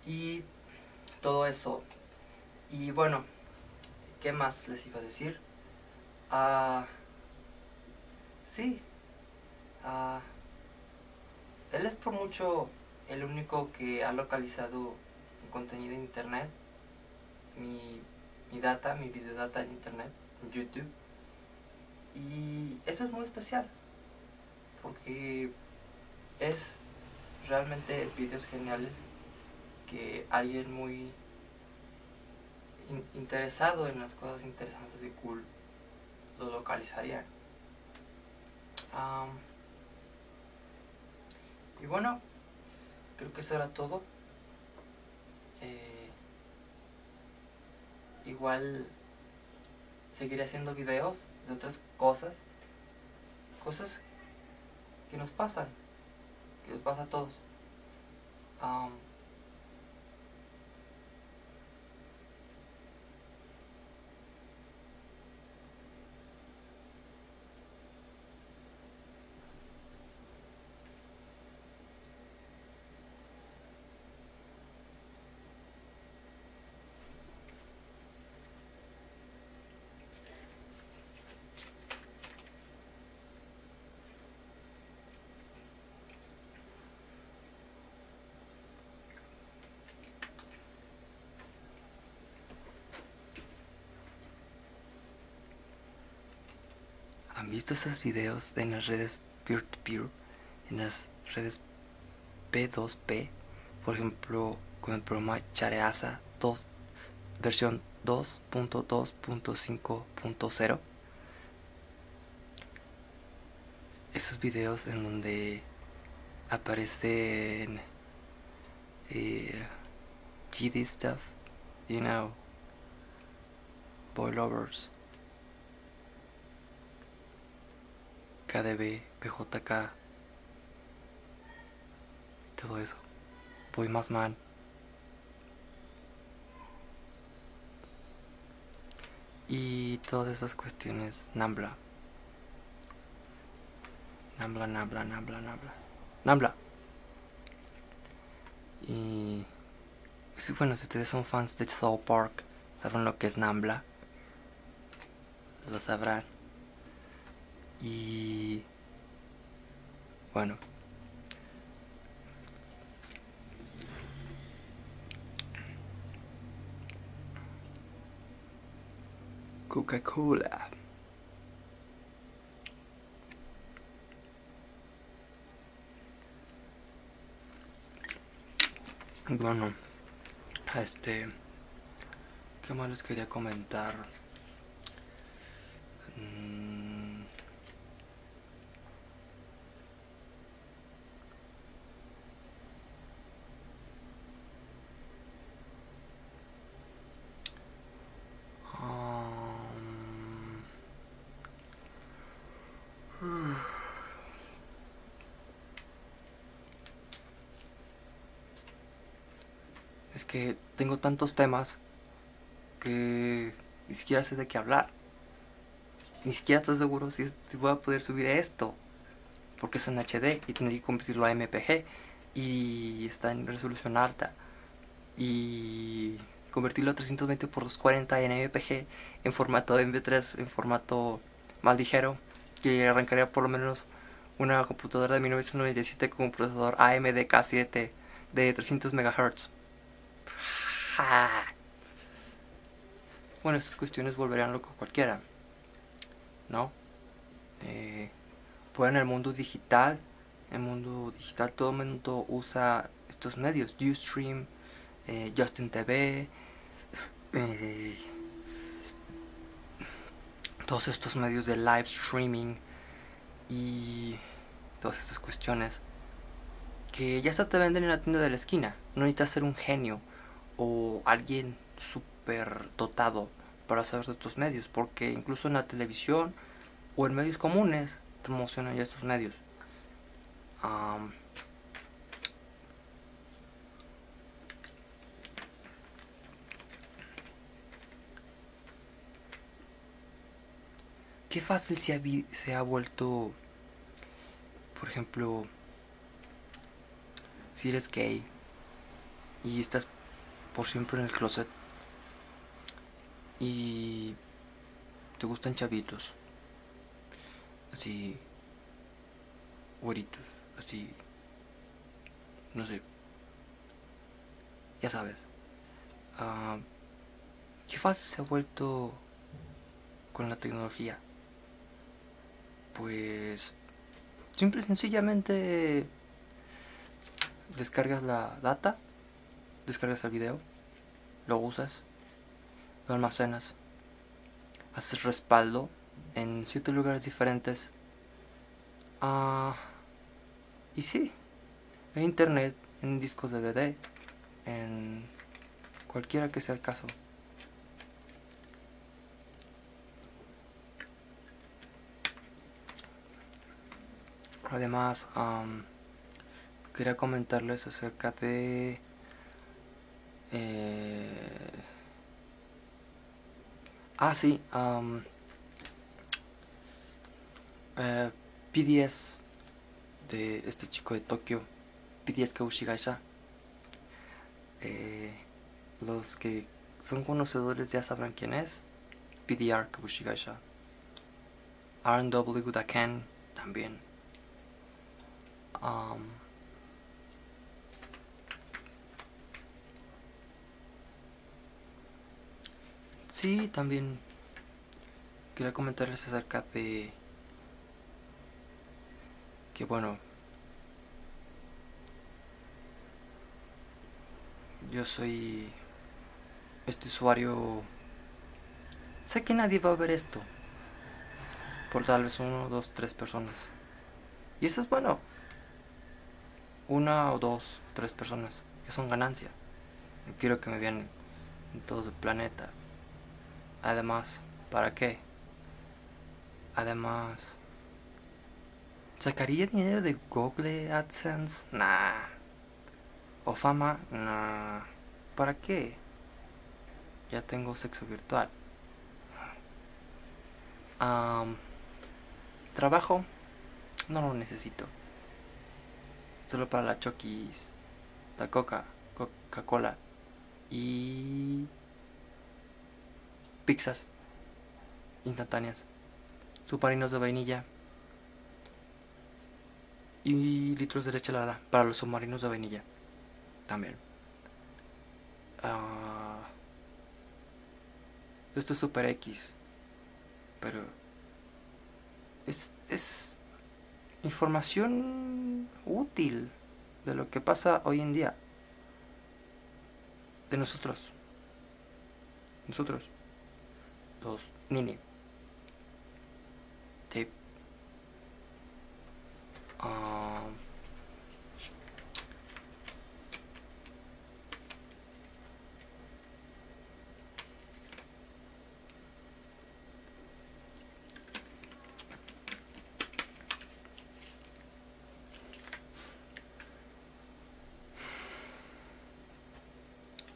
Y todo eso. Y bueno, ¿qué más les iba a decir? Sí, él es por mucho el único que ha localizado mi contenido en internet, mi data, mi videodata en internet, en YouTube. Y eso es muy especial, porque es realmente videos geniales que alguien muy interesado en las cosas interesantes y cool lo localizaría. Y bueno, creo que eso era todo. Igual seguiré haciendo videos de otras cosas que nos pasan, que nos pasa a todos. ¿Han visto esos videos en las redes peer-to-peer? En las redes P2P, por ejemplo, con el programa Chareasa 2, versión 2.2.5.0. Esos videos en donde aparecen GD stuff, you know, boilovers, KDB, PJK, todo eso, Boy Más Man. Y todas esas cuestiones, Nambla. Y bueno, si ustedes son fans de South Park, saben lo que es Nambla, lo sabrán. Y bueno, Coca-Cola. Bueno, ¿qué más les quería comentar? Es que tengo tantos temas que ni siquiera sé de qué hablar. Ni siquiera estoy seguro si voy a poder subir esto, porque es en HD y tengo que convertirlo a MPG y está en resolución alta, y convertirlo a 320 por 240 en MPG en formato MP3, en formato más ligero, que arrancaría por lo menos una computadora de 1997 con un procesador AMD K7 de 300 MHz. Bueno, estas cuestiones volverían loco a cualquiera, ¿no? Pues en el mundo digital, todo el mundo usa estos medios, Ustream, Justin TV, todos estos medios de live streaming y todas estas cuestiones que ya hasta te venden en la tienda de la esquina. No necesitas ser un genio o alguien súper dotado para saber de estos medios, porque incluso en la televisión o en medios comunes te promocionan ya estos medios. Qué fácil se ha vuelto, por ejemplo, si eres gay y estás por siempre en el closet y te gustan chavitos, así, güeritos, así, no sé, ya sabes. Qué fácil se ha vuelto con la tecnología. Pues simple y sencillamente descargas la data, descargas el video, lo usas, lo almacenas, haces respaldo en 7 lugares diferentes. Y sí, en internet, en discos DVD, en cualquiera que sea el caso. Además, quería comentarles acerca de sí, PDS de este chico de Tokio, PDS Kaushigaisha. Los que son conocedores ya sabrán quién es. PDR Kaushigaisha. R&W Daken también. Sí, también quería comentarles acerca de que bueno, yo soy este usuario. Sé que nadie va a ver esto, por tal vez 1, 2, 3 personas. Y eso es bueno. 1 o 2, 3 personas, que son ganancia. No quiero que me vean en todo el planeta. Además, ¿para qué? Además, ¿sacaría dinero de Google AdSense? Nah. ¿O fama? Nah. ¿Para qué? Ya tengo sexo virtual. Trabajo, no lo necesito. Solo para la Chokis, la Coca-Cola y pizzas instantáneas, submarinos de vainilla y litros de leche helada para los submarinos de vainilla también. Esto es super X, pero es información útil de lo que pasa hoy en día, de nosotros, los nini. Sí.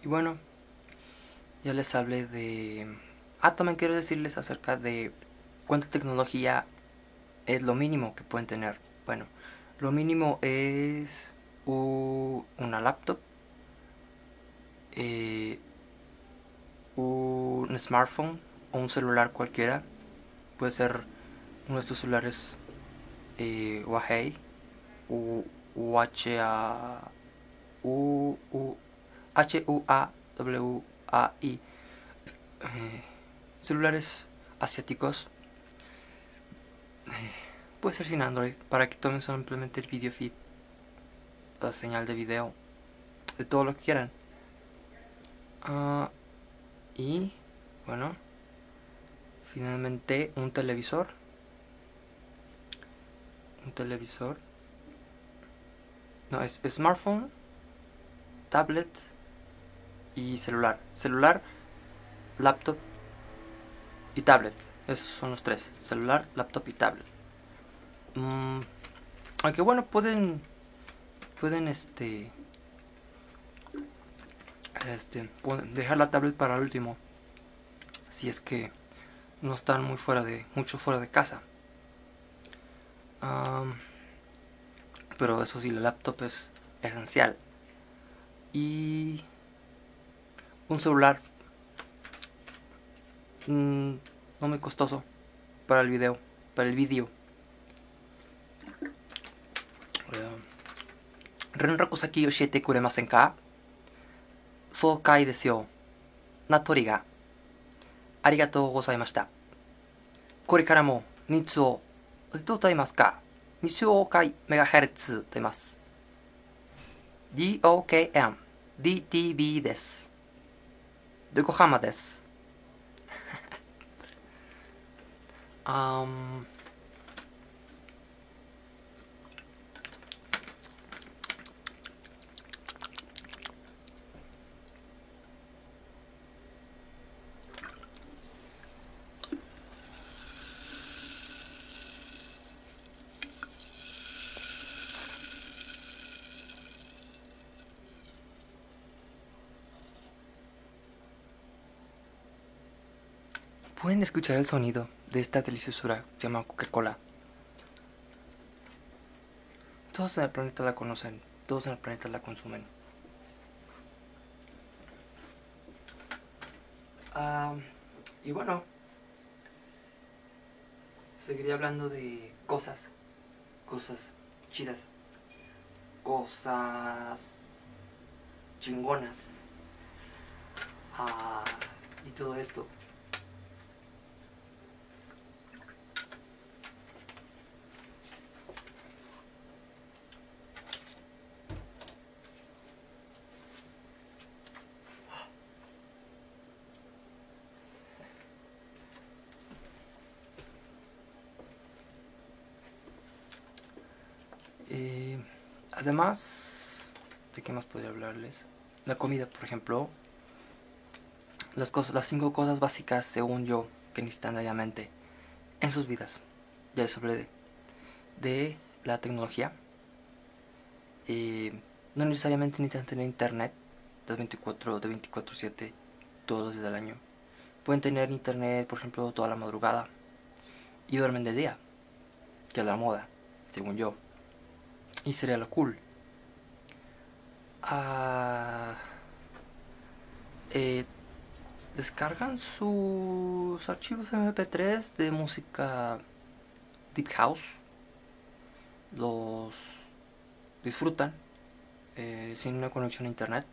Y bueno, ya les hablé de... también quiero decirles acerca de cuánta tecnología es lo mínimo que pueden tener. Bueno, lo mínimo es una laptop, un smartphone o un celular cualquiera. Puede ser uno de estos celulares Huawei HUAWI, celulares asiáticos. Puede ser sin Android, para que tomen simplemente el video feed, la señal de video, de todo lo que quieran. Y bueno, finalmente un televisor. No, es smartphone, tablet y celular. Celular, laptop y tablet. Esos son los tres: celular, laptop y tablet. Aunque bueno, pueden dejar la tablet para el último, si es que no están mucho fuera de casa. Pero eso sí, la laptop es esencial. Y un celular no muy costoso para el video. Renraku saki yoshiete kuremasen ka? Soukai desu yo. Natori ga. Arigatou gozaimashita. Korekara mo nitsu oどうと言いますか、未紹介メガヘルツと言います。DOKM DTB です。横浜です。Pueden escuchar el sonido de esta deliciosura que se llama Coca-Cola. Todos en el planeta la conocen, todos en el planeta la consumen. Y bueno, seguiré hablando de cosas chidas, cosas chingonas, y todo esto. Además, ¿de qué más podría hablarles? La comida, por ejemplo. Las 5 cosas básicas, según yo, que necesitan diariamente en sus vidas. Ya les hablé de la tecnología. No necesariamente necesitan tener internet de 24/7 todos los días del año. Pueden tener internet, por ejemplo, toda la madrugada y duermen de día, que es la moda, según yo. Y sería lo cool. Descargan sus archivos MP3 de música Deep House, los disfrutan sin una conexión a internet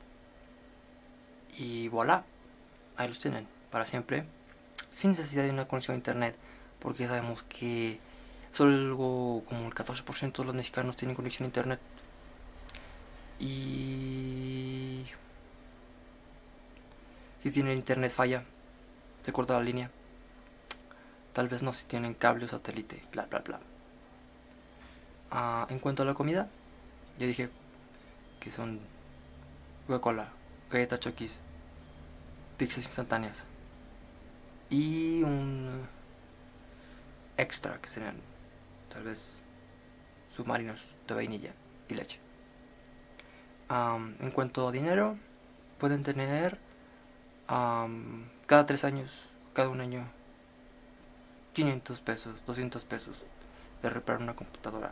y voilà, ahí los tienen para siempre, sin necesidad de una conexión a internet, porque sabemos que solo algo como el 14% de los mexicanos tienen conexión a internet. Y si tienen internet falla, se corta la línea. Tal vez no si tienen cable o satélite, bla bla bla. En cuanto a la comida, ya dije que son Coca-Cola, galletas Chokis, pizzas instantáneas y un extra que serían tal vez submarinos de vainilla y leche. En cuanto a dinero, pueden tener cada 3 años, cada un año, 500 pesos, 200 pesos de reparar una computadora.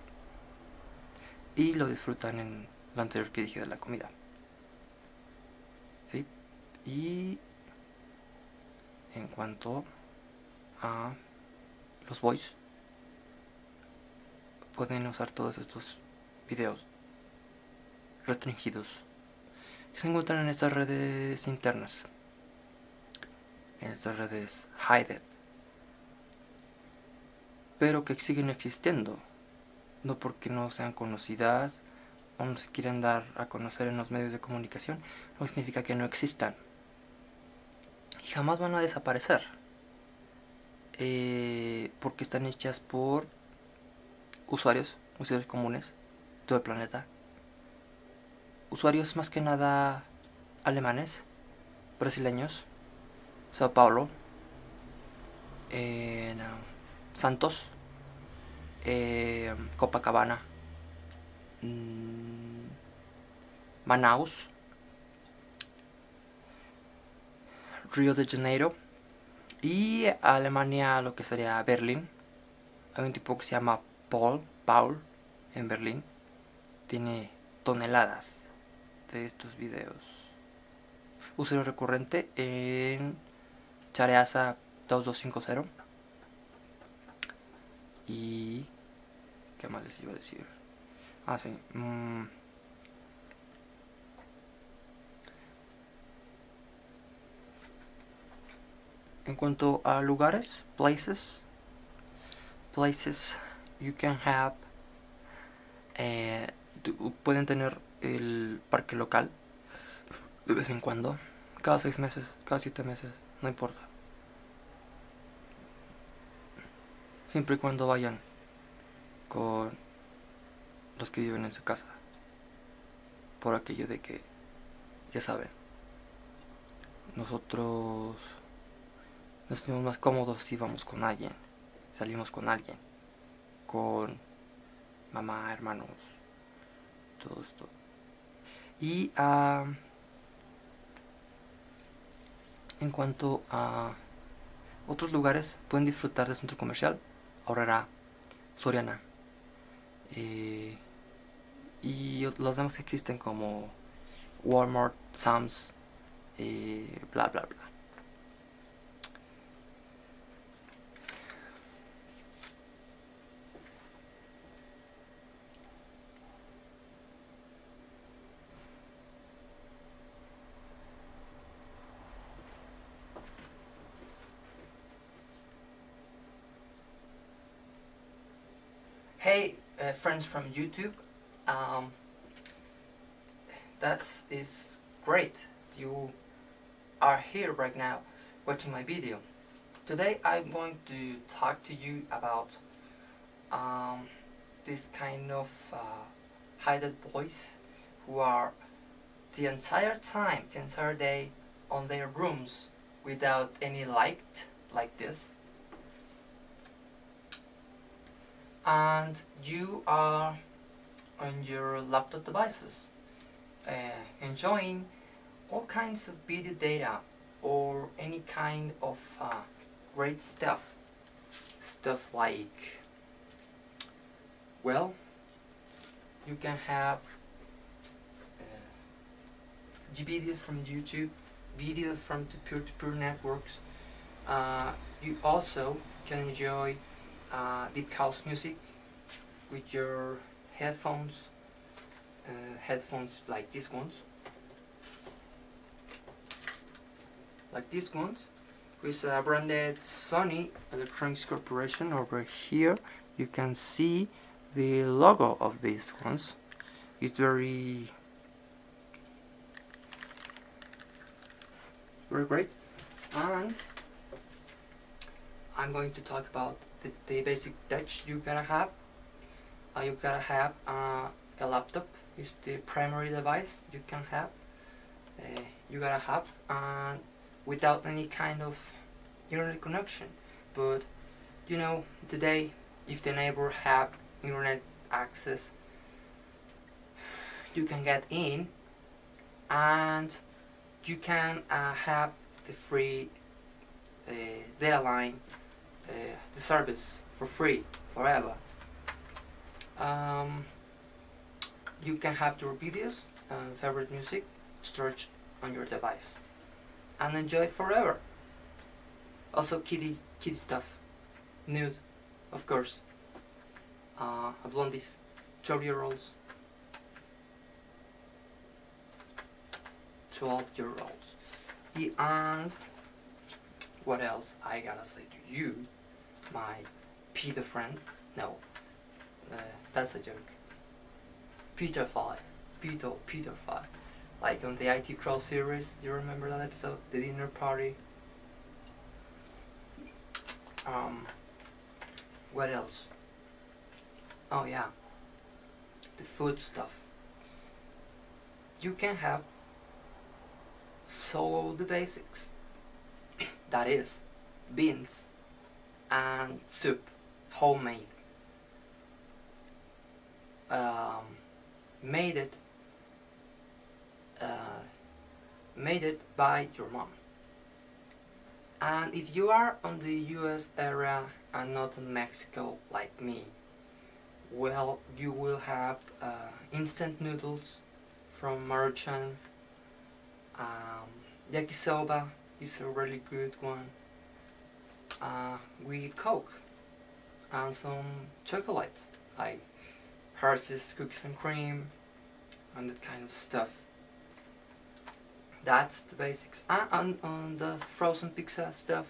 Y lo disfrutan en lo anterior que dije de la comida. ¿Sí? Y en cuanto a los boys, pueden usar todos estos videos restringidos que se encuentran en estas redes internas, en estas redes hidden, pero que siguen existiendo, no porque no sean conocidas o no se quieran dar a conocer en los medios de comunicación, no significa que no existan y jamás van a desaparecer, porque están hechas por usuarios comunes de todo el planeta, usuarios más que nada alemanes, brasileños, Sao Paulo, Santos, Copacabana, Manaus, Río de Janeiro y Alemania, lo que sería Berlín. Hay un tipo que se llama Paul en Berlín, tiene toneladas de estos videos. Usuario recurrente en Chareasa 2250. Y ¿qué más les iba a decir? Sí. En cuanto a lugares, places you can have, pueden tener el parque local de vez en cuando, cada 6 meses, cada 7 meses, no importa. Siempre y cuando vayan con los que viven en su casa, por aquello de que, ya saben, nosotros nos sentimos más cómodos si vamos con alguien, salimos con alguien, con mamá, hermanos, todo esto. Y en cuanto a otros lugares, pueden disfrutar del centro comercial Aurrera, Soriana, y los demás que existen como Walmart, Sam's, bla bla bla. Hey, friends from YouTube, it's great you are here right now watching my video. Today I'm going to talk to you about this kind of hidden boys who are the entire time, the entire day on their rooms without any light like this, and you are on your laptop devices enjoying all kinds of video data or any kind of great stuff like, well, you can have videos from YouTube, videos from the peer-to-peer networks. You also can enjoy deep house music with your headphones, headphones like these ones, with a branded Sony Electronics Corporation. Over here you can see the logo of these ones. It's very great. And I'm going to talk about the basic touch you gotta have. You gotta have a laptop. It's the primary device you can have. You gotta have without any kind of internet connection. But you know, today, if the neighbor have internet access, you can get in and you can have the free data line, the service for free forever. You can have your videos and favorite music stored on your device and enjoy forever. Also kitty stuff, nude, of course, blondies, 12-year-olds, 12-year-olds. And what else I gotta say to you, my Peter friend? No, that's a joke. Pedophile. Like on the IT Crow series, you remember that episode? The dinner party. What else? Oh yeah, the food stuff. You can have solo the basics. That is, beans and soup, homemade. Made it by your mom. And if you are on the US area and not in Mexico like me, well, you will have instant noodles from Maruchan. Yakisoba is a really good one, with Coke and some chocolate like Hershey's cookies and cream and that kind of stuff. That's the basics. And on the frozen pizza stuff,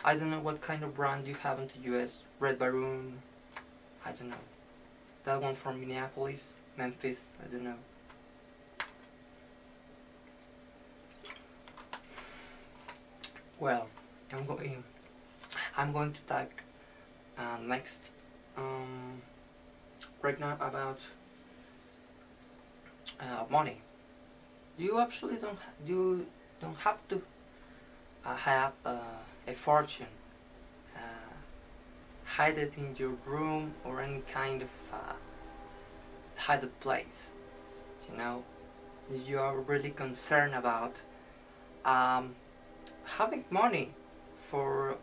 I don't know what kind of brand you have in the US. Red Baron, I don't know. That one from Minneapolis, Memphis, I don't know. Well, I'm going to talk next right now about money. You actually don't have to have a fortune, hide it in your room or any kind of hidden place. You know, you are really concerned about having money for,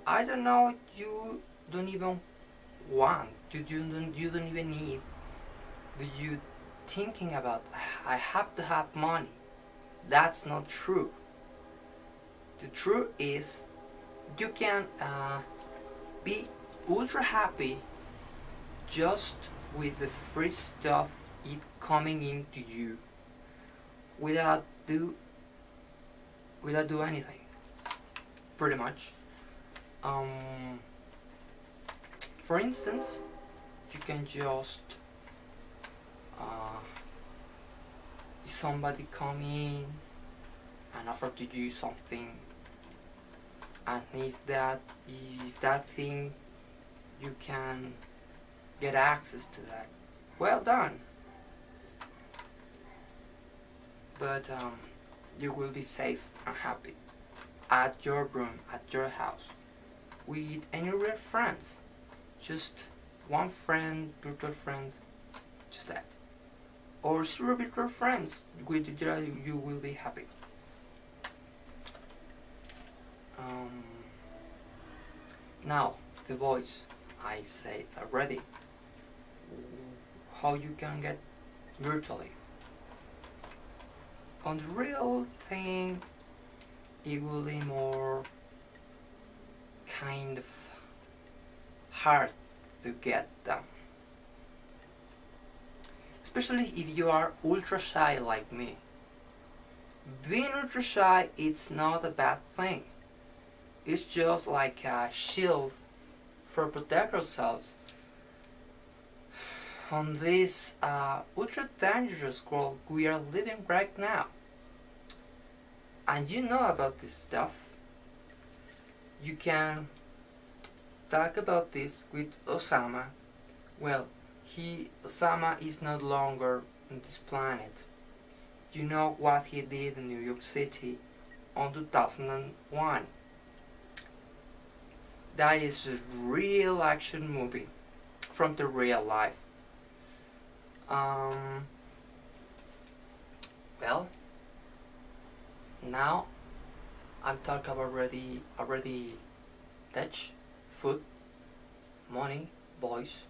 I don't know, you don't even want, you don't even need, but you thinking about, I have to have money. That's not true. The truth is, you can be ultra happy just with the free stuff it coming into you without do anything, pretty much. For instance, you can just somebody come in and offer to you something, and if that thing you can get access to that. Well done. But you will be safe and happy at your room, at your house, with any real friends. Just one friend, virtual friends, just that. Or zero virtual friends, with you will be happy. Now, the voice, I say already, how you can get virtually. On the real thing, it will be more kind of hard to get them. Especially if you are ultra shy like me. Being ultra shy, it's not a bad thing. It's just like a shield for protect ourselves on this ultra dangerous world we are living right now. And you know about this stuff. You can talk about this with Osama. Well, Osama is no longer on this planet. You know what he did in New York City on 2001. That is a real action movie from the real life. Well, now I'm talking about already touch, food, money, boys.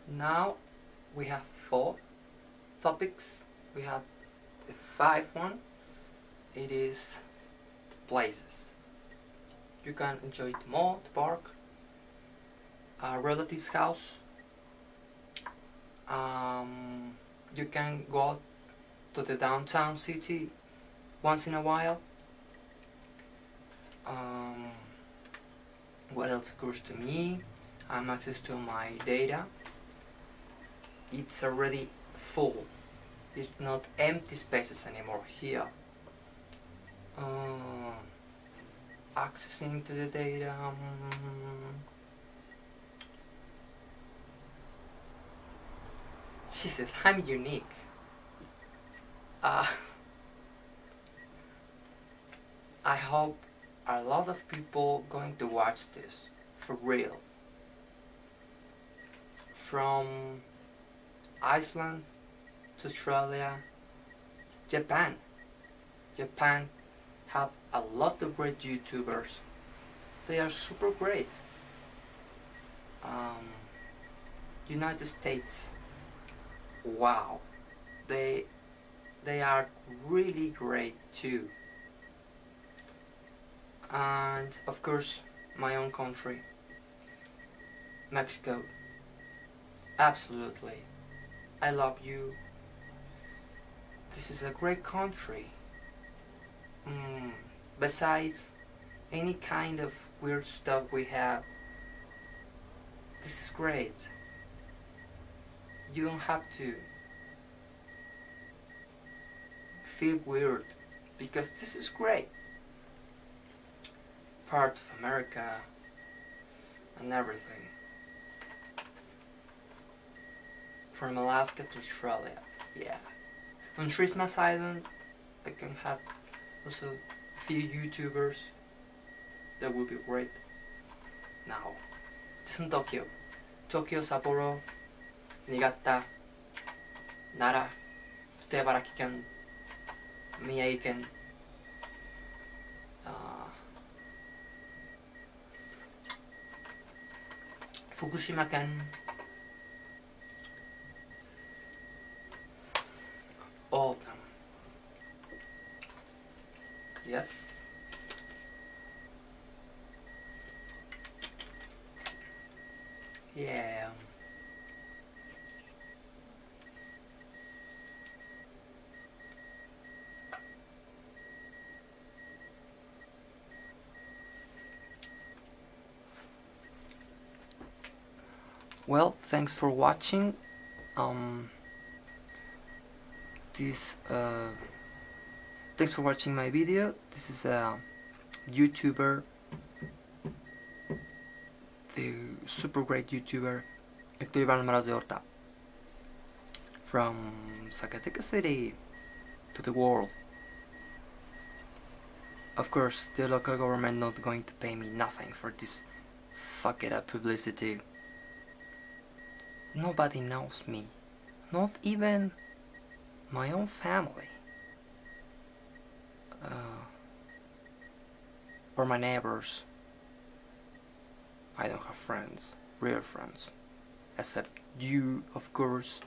Now we have 4 topics. We have the 5th one. It is the places. You can enjoy the mall, the park, a relative's house. You can go to the downtown city once in a while. What else occurs to me? I have access to my data. It's already full. It's not empty spaces anymore here. Accessing to the data. Jesus, I'm unique. I hope a lot of people going to watch this for real. From Iceland to Australia, Japan. Japan have a lot of great YouTubers. They are super great. United States. Wow. They are really great too. And of course, my own country, Mexico. Absolutely. I love you. This is a great country. Besides any kind of weird stuff we have, this is great. You don't have to feel weird because this is great. Part of America and everything. From Alaska to Australia, yeah. On Christmas Island, I can have also a few YouTubers. That would be great. Now, this is in Tokyo. Tokyo, Sapporo, Niigata, Nara, 北茨城県、宮城県、福島県、all of them. Yes. Yeah. Well, thanks for watching. Thanks for watching my video. This is a YouTuber, the super great YouTuber Héctor Iván Maras de Horta. From Zacatecas City to the world. Of course, the local government not going to pay me nothing for this fuck it up publicity. Nobody knows me. Not even my own family. Or my neighbors. I don't have friends, real friends. Except you, of course.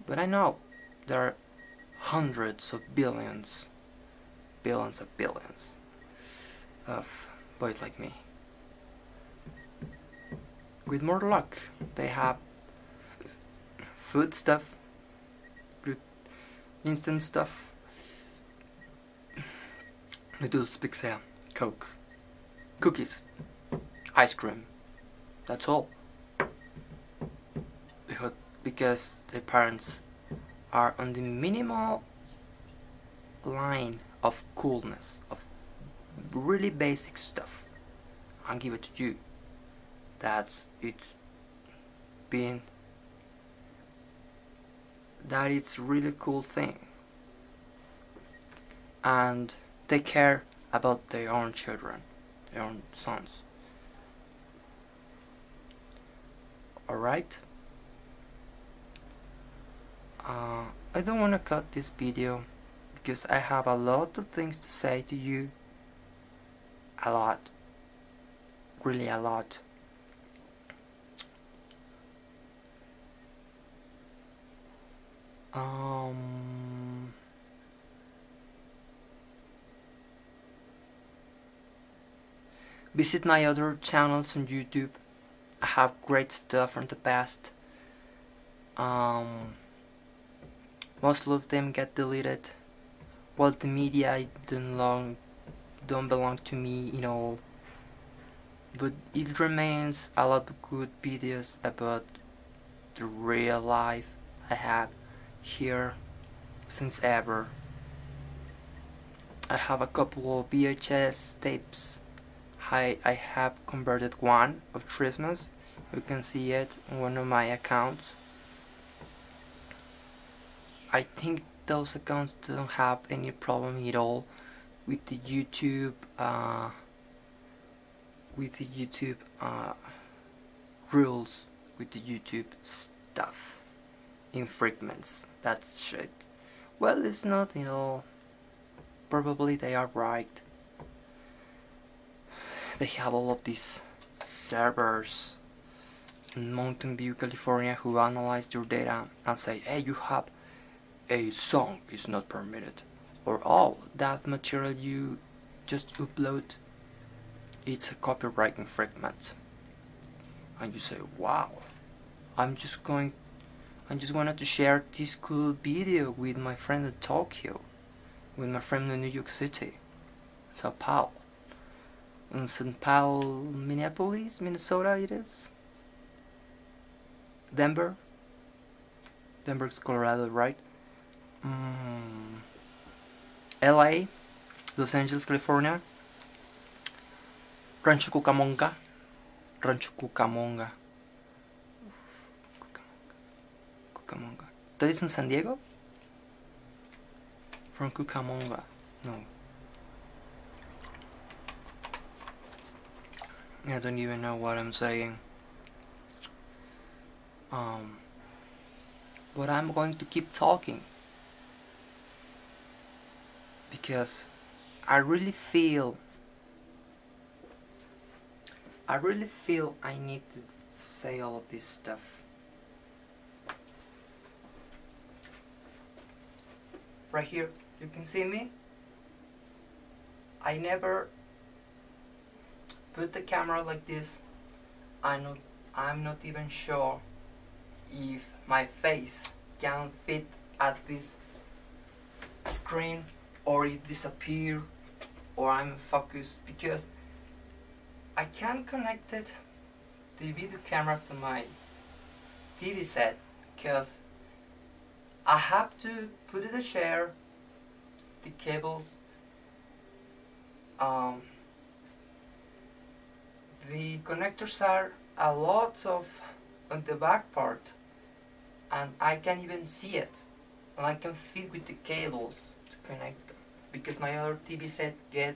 But I know there are hundreds of billions of boys like me. With more luck, they have food stuff, good instant stuff, noodles, pizza, Coke, cookies, ice cream. That's all. Because their parents are on the minimal line of coolness, of really basic stuff. I'll give it to you. That it's really cool thing. And take care about their own children, their own sons. Alright? I don't want to cut this video because I have a lot of things to say to you. A lot. Really a lot. Visit my other channels on YouTube. I have great stuff from the past. Most of them get deleted. Well, the media don't belong to me, you know. But it remains a lot of good videos about the real life I have here since ever. I have a couple of VHS tapes. I have converted one of Christmas. You can see it on one of my accounts. I think those accounts don't have any problem at all with the YouTube rules, with the YouTube stuff, infringements, that shit. Well, it's not, you know. Probably they are right. They have all of these servers in Mountain View, California, who analyze your data and say, hey, you have a song is not permitted, or oh, that material you just upload, it's a copyright infringement. And you say, wow, I just wanted to share this cool video with my friend in Tokyo, with my friend in New York City, Sao Paulo, in St. Paul, Minneapolis, Minnesota it is, Denver's Colorado, right? LA, Los Angeles, California, Rancho Cucamonga. That is in San Diego? From Cucamonga, no. I don't even know what I'm saying. But I'm going to keep talking because I really feel I need to say all of this stuff. Right here, you can see me. I never put the camera like this. I'm not even sure if my face can fit at this screen, or it disappear, or I'm focused, because I can't connect it, the video camera, to my TV set, because I have to put it a chair, the cables, the connectors are a lot of on the back part, and I can even see it, and I can fit with the cables to connect them, because my other TV set get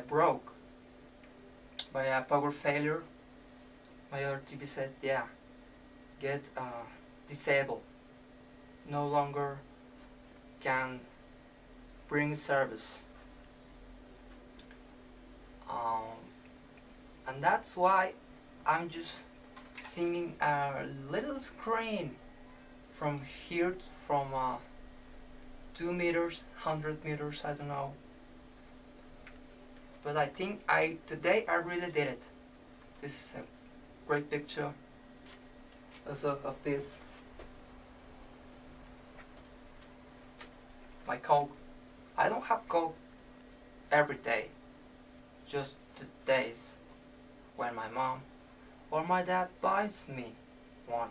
broke by a power failure. My other TV set, yeah, get disabled, no longer can bring service. And that's why I'm just seeing a little screen from here, from 2 meters, 100 meters, I don't know. But I think today I really did it. This is a great picture also of this. My Coke. I don't have Coke every day, just the days when my mom or my dad buys me one.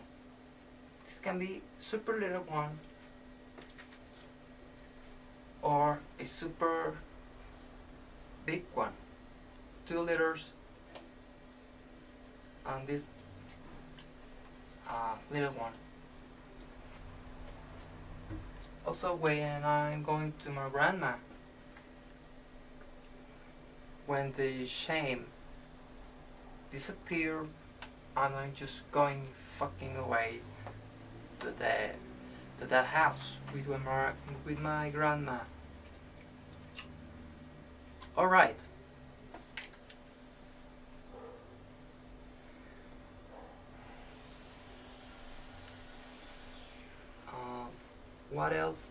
This can be super little one or a super big one, 2 liters, and this little one. Also, when I'm going to my grandma, when the shame disappear, and I'm just going fucking away to that house with my grandma. All right. What else?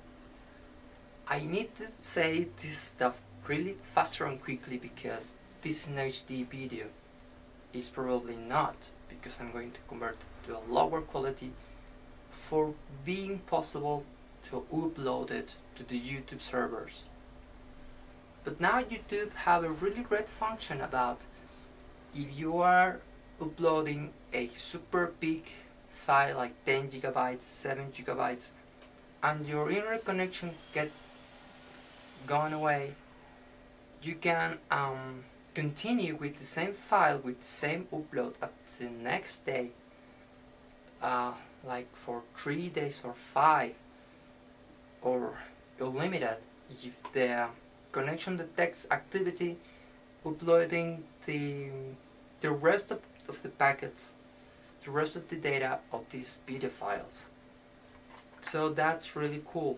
I need to say this stuff really faster and quickly because this is an HD video. It's probably not, because I'm going to convert it to a lower quality for being possible to upload it to the YouTube servers. But now YouTube have a really great function about if you are uploading a super big file like 10 gigabytes, 7 gigabytes, and your internet connection get gone away, you can continue with the same file, with the same upload at the next day, like for 3 days or 5, or unlimited if the connection detects activity, uploading the rest of the packets, the rest of the data of these video files. So that's really cool.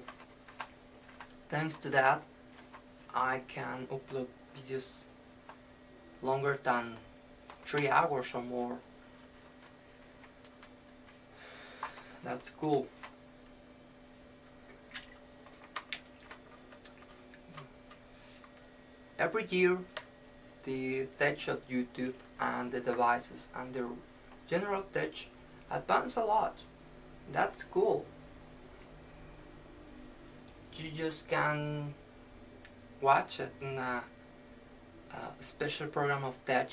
Thanks to that, I can upload videos longer than 3 hours or more. That's cool. Every year, the tech of YouTube and the devices and the general tech advance a lot. That's cool. You just can watch it in a special program of tech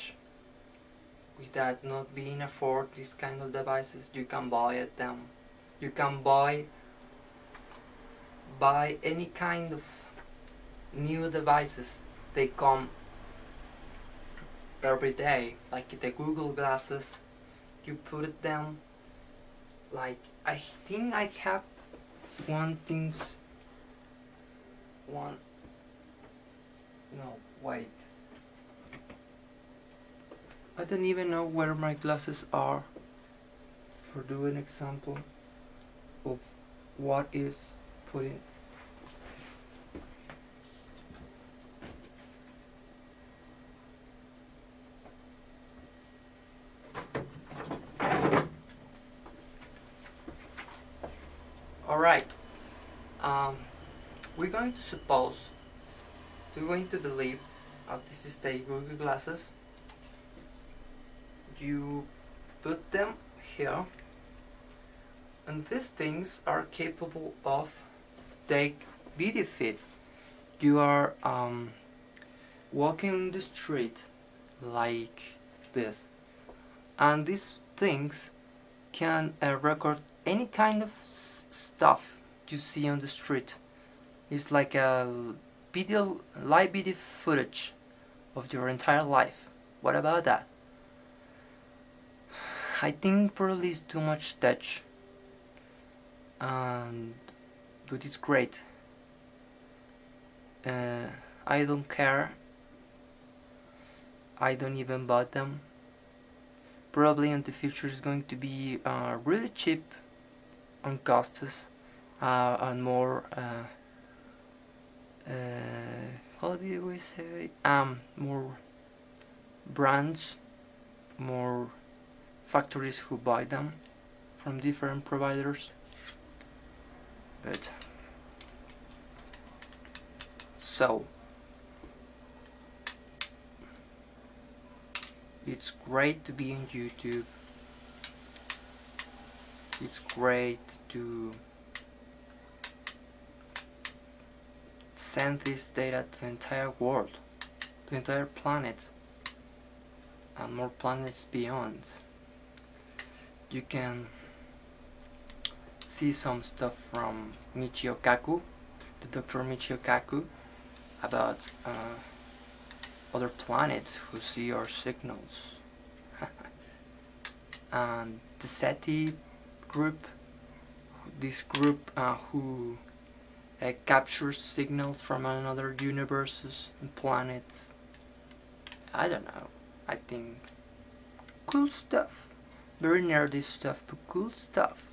without not being afford these kind of devices. You can buy them. You can buy any kind of new devices. They come every day, like the Google glasses. You put it down. Like I think I have wait. I don't even know where my glasses are for doing an example of what is putting. Alright, we're going to believe this is the Google glasses. You put them here, and these things are capable of take video feed. You are walking on the street like this, and these things can record any kind of stuff you see on the street. It's like a live video footage of your entire life. What about that? I think probably it's too much touch, but it's great. I don't care. I don't even buy them. Probably in the future it's going to be really cheap on costs and more how do we say, more brands, more factories who buy them from different providers. But so it's great to be on YouTube. It's great to send this data to the entire world, to the entire planet, and more planets beyond. You can see some stuff from Michio Kaku, the Dr. Michio Kaku, about other planets who see our signals. And the SETI group, this group who captures signals from another universes and planets. I don't know, I think cool stuff, very nerdy stuff, but cool stuff.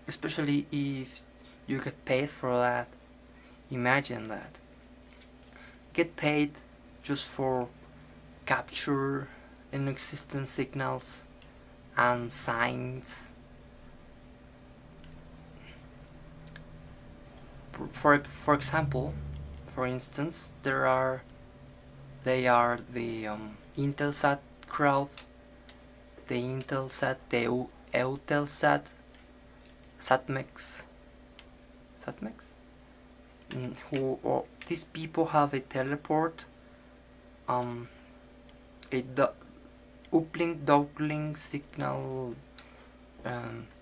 Especially if you get paid for that. Imagine that. Get paid just for capture inexistent signals and signs. For example, for instance, they are the Intelsat crowd, the Intelsat, the Eutelsat, Satmex, who these people have a teleport, a uplink downlink signal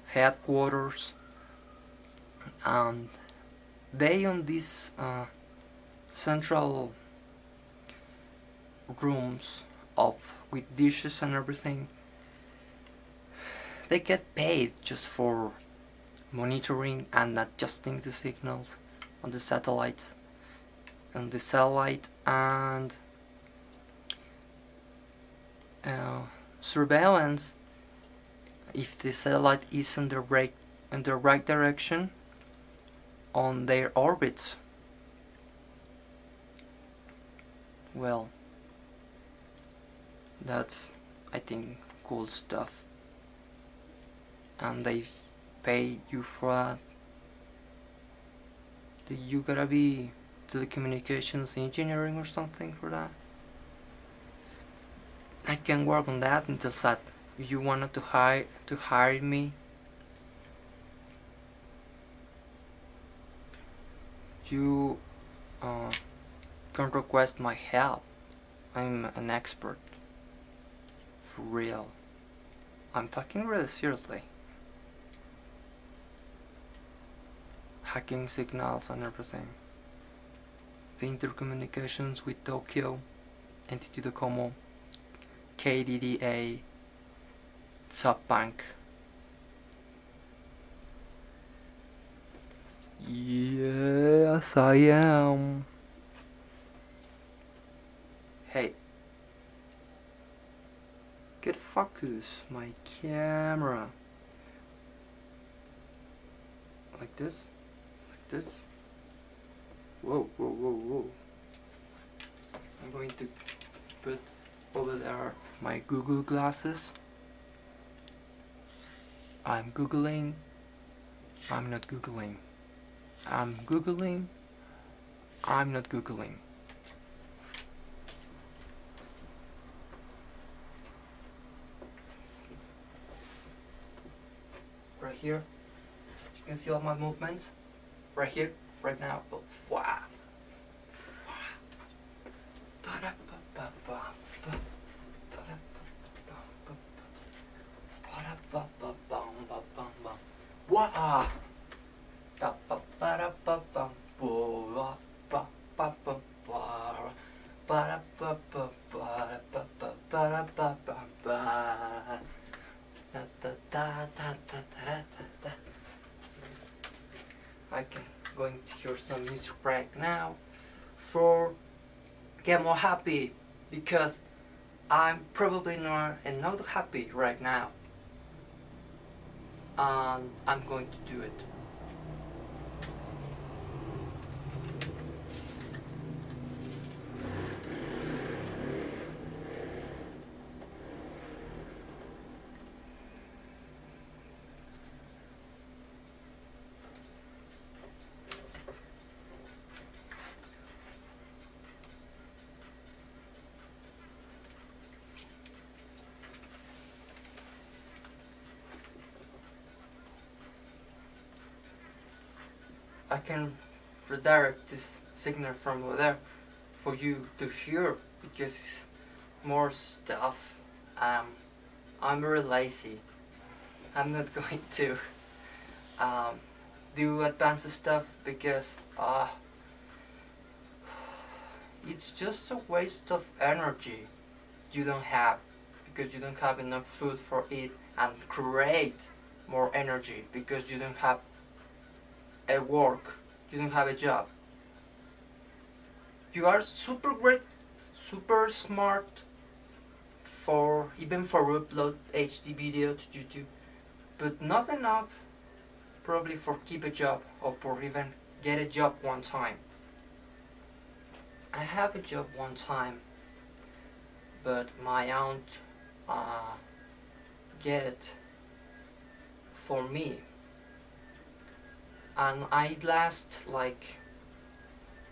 headquarters, and they on these central rooms with dishes and everything, they get paid just for monitoring and adjusting the signals on the satellites, and surveillance if the satellite is in the right direction on their orbits. Well, that's, I think, cool stuff, and they pay you for that. You gotta be telecommunications engineering or something for that. I can work on that until SAT. If you wanted to hire me, you can request my help. I'm an expert, for real. I'm talking really seriously. Hacking signals and everything. The intercommunications with Tokyo, NTT Docomo, KDDA, SoftBank. Yes, I am. Hey, get focus my camera. Like this? Like this? Whoa, whoa, whoa, whoa. I'm going to put over there my Google glasses. I'm Googling. I'm not Googling. I'm Googling. I'm not Googling. Right here. You can see all my movements. Right here. Right now. Wow. Wow. after some music break now for get more happy, because I'm probably not happy right now, and I'm going to do it. I can redirect this signal from over there for you to hear, because it's more stuff. I'm very lazy. I'm not going to do advanced stuff because it's just a waste of energy you don't have, because you don't have enough food for it, and create more energy because you don't have a work, you don't have a job. You are super great, super smart for even for upload HD video to YouTube, but not enough probably for keep a job or for even get a job one time. I have a job one time, but my aunt get it for me, and I last like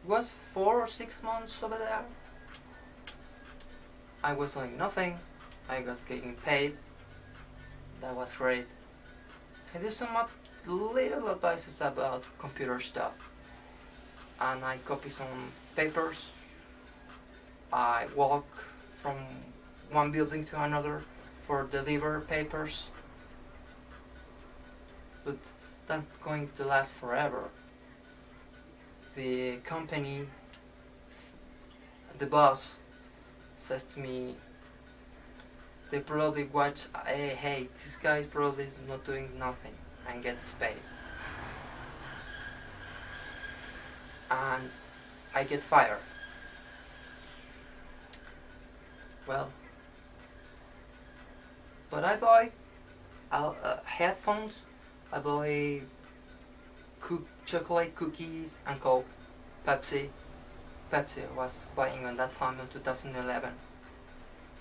was 4 or 6 months over there. I was doing nothing. I was getting paid. That was great. I did some little advices about computer stuff, and I copy some papers. I walk from one building to another for deliver papers, but that's going to last forever. The company, the boss says to me, they probably watch, hey, this guy probably is not doing nothing and gets paid. And I get fired. Well, but I buy headphones, I buy chocolate cookies and Coke, Pepsi. Pepsi I was buying on that time in 2011.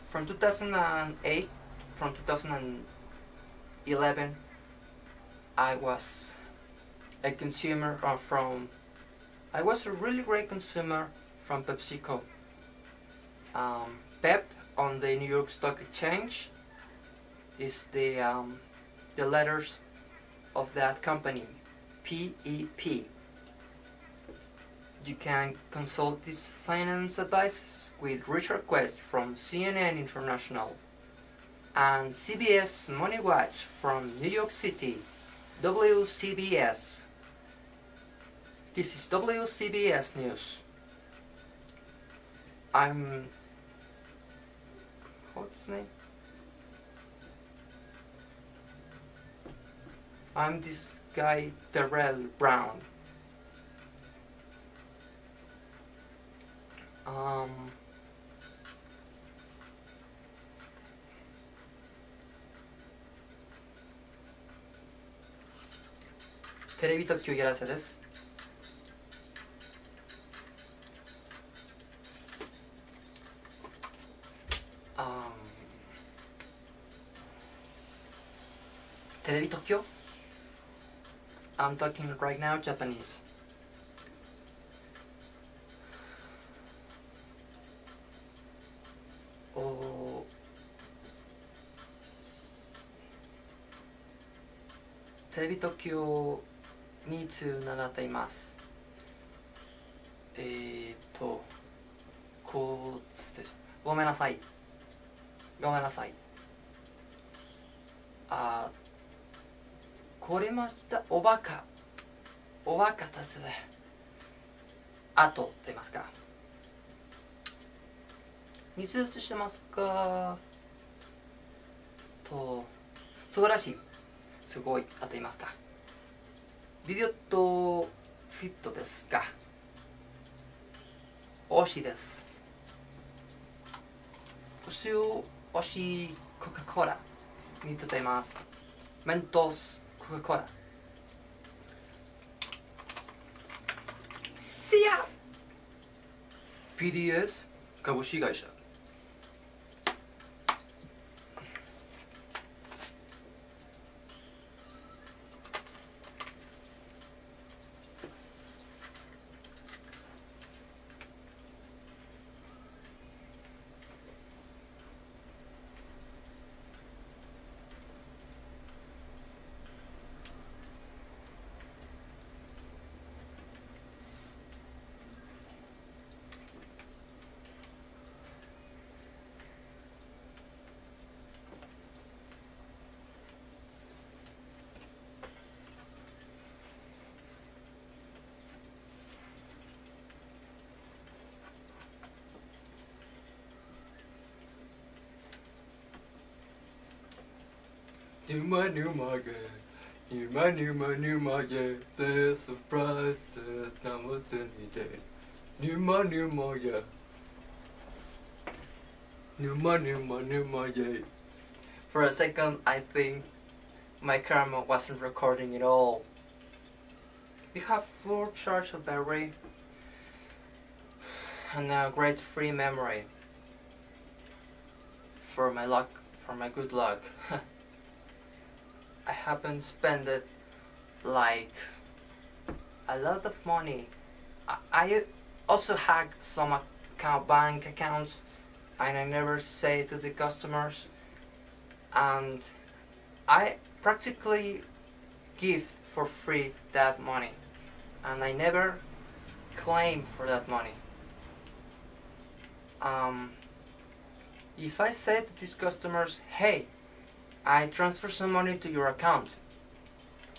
From 2008, from 2011, I was a consumer I was a really great consumer from PepsiCo. Pep on the New York Stock Exchange is the letters of that company, PEP. You can consult these finance advices with Richard Quest from CNN International and CBS Money Watch from New York City, WCBS. This is WCBS News. What's his name? I'm this guy, Terrell Brown.テレビ特急やらせです。テレビ東京 I'm talking right now Japanese.テレビ東京に習っています。こうつってごめんなさい。これましたおバカたちであとって言いますか。似通してますかと素晴らしい。すごい当てますか。ビデオとフィットですか？推しです。推しコカ・コーラにとっています。メントスコカ・コーラ。See ya! PDS 株式会社。Numa, yeah. Numa, yeah. The surprise is not what's in me day. Numa, yeah. Numa, yeah. For a second, I think my camera wasn't recording at all. We have full charge of battery and a great free memory. For my luck, for my good luck. I haven't spent it like a lot of money. I also hacked some bank accounts and I never say to the customers, and I practically give for free that money and I never claim for that money. If I say to these customers, hey, I transfer some money to your account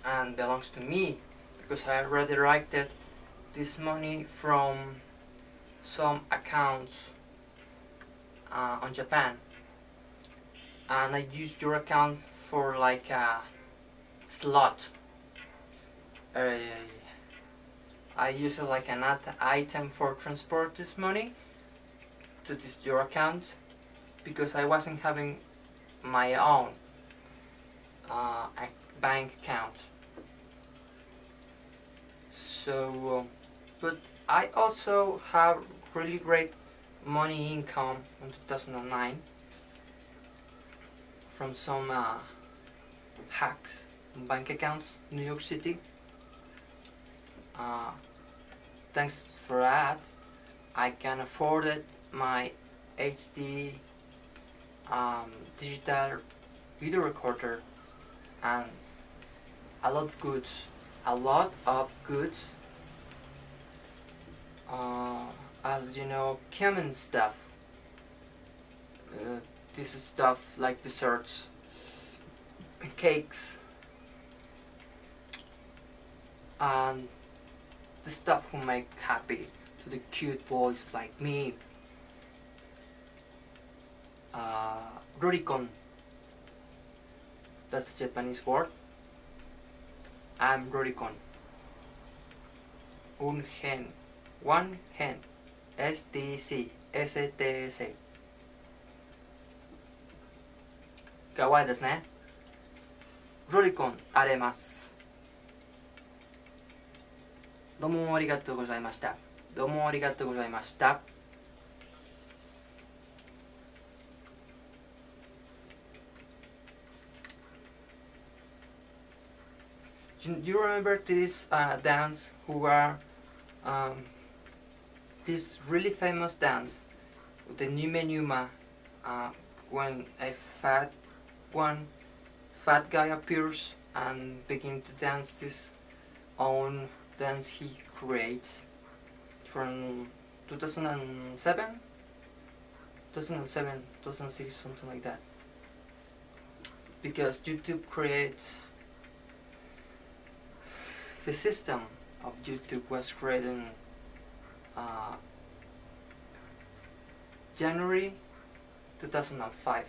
and belongs to me because I redirected this money from some accounts on Japan, and I used your account for like a slot. I use it like an item for transport this money to this your account because I wasn't having my own bank account. So, but I also have really great money income in 2009 from some hacks on bank accounts in New York City. Thanks for that, I can afford it my HD digital video recorder and a lot of goods, as you know, common stuff. This is stuff like desserts, cakes, and the stuff who make happy to the cute boys like me. Rurikon, that's a Japanese word. I'm Rurikon. One hen, STC, STS. かわいいですね。ロリコンあります。どうもありがとうございました。どうもありがとうございました。You remember this dance who were this really famous dance, the Numa when a fat guy appears and begins to dance his own dance he creates from 2007, 2006, something like that. Because YouTube creates the system of YouTube was created in January 2005.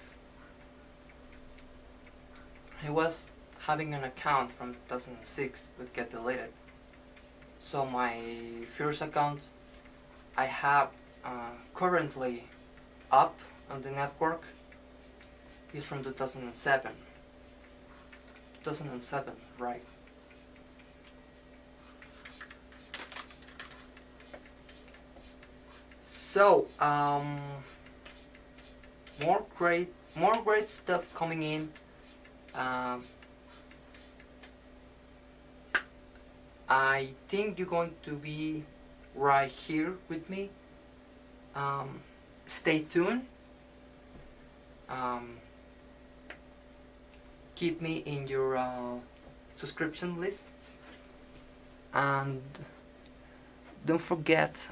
I was having an account from 2006 but get deleted. So my first account I have currently up on the network is from 2007. 2007, right? So more great stuff coming in. I think you're going to be right here with me. Stay tuned. Keep me in your subscription lists, and don't forget,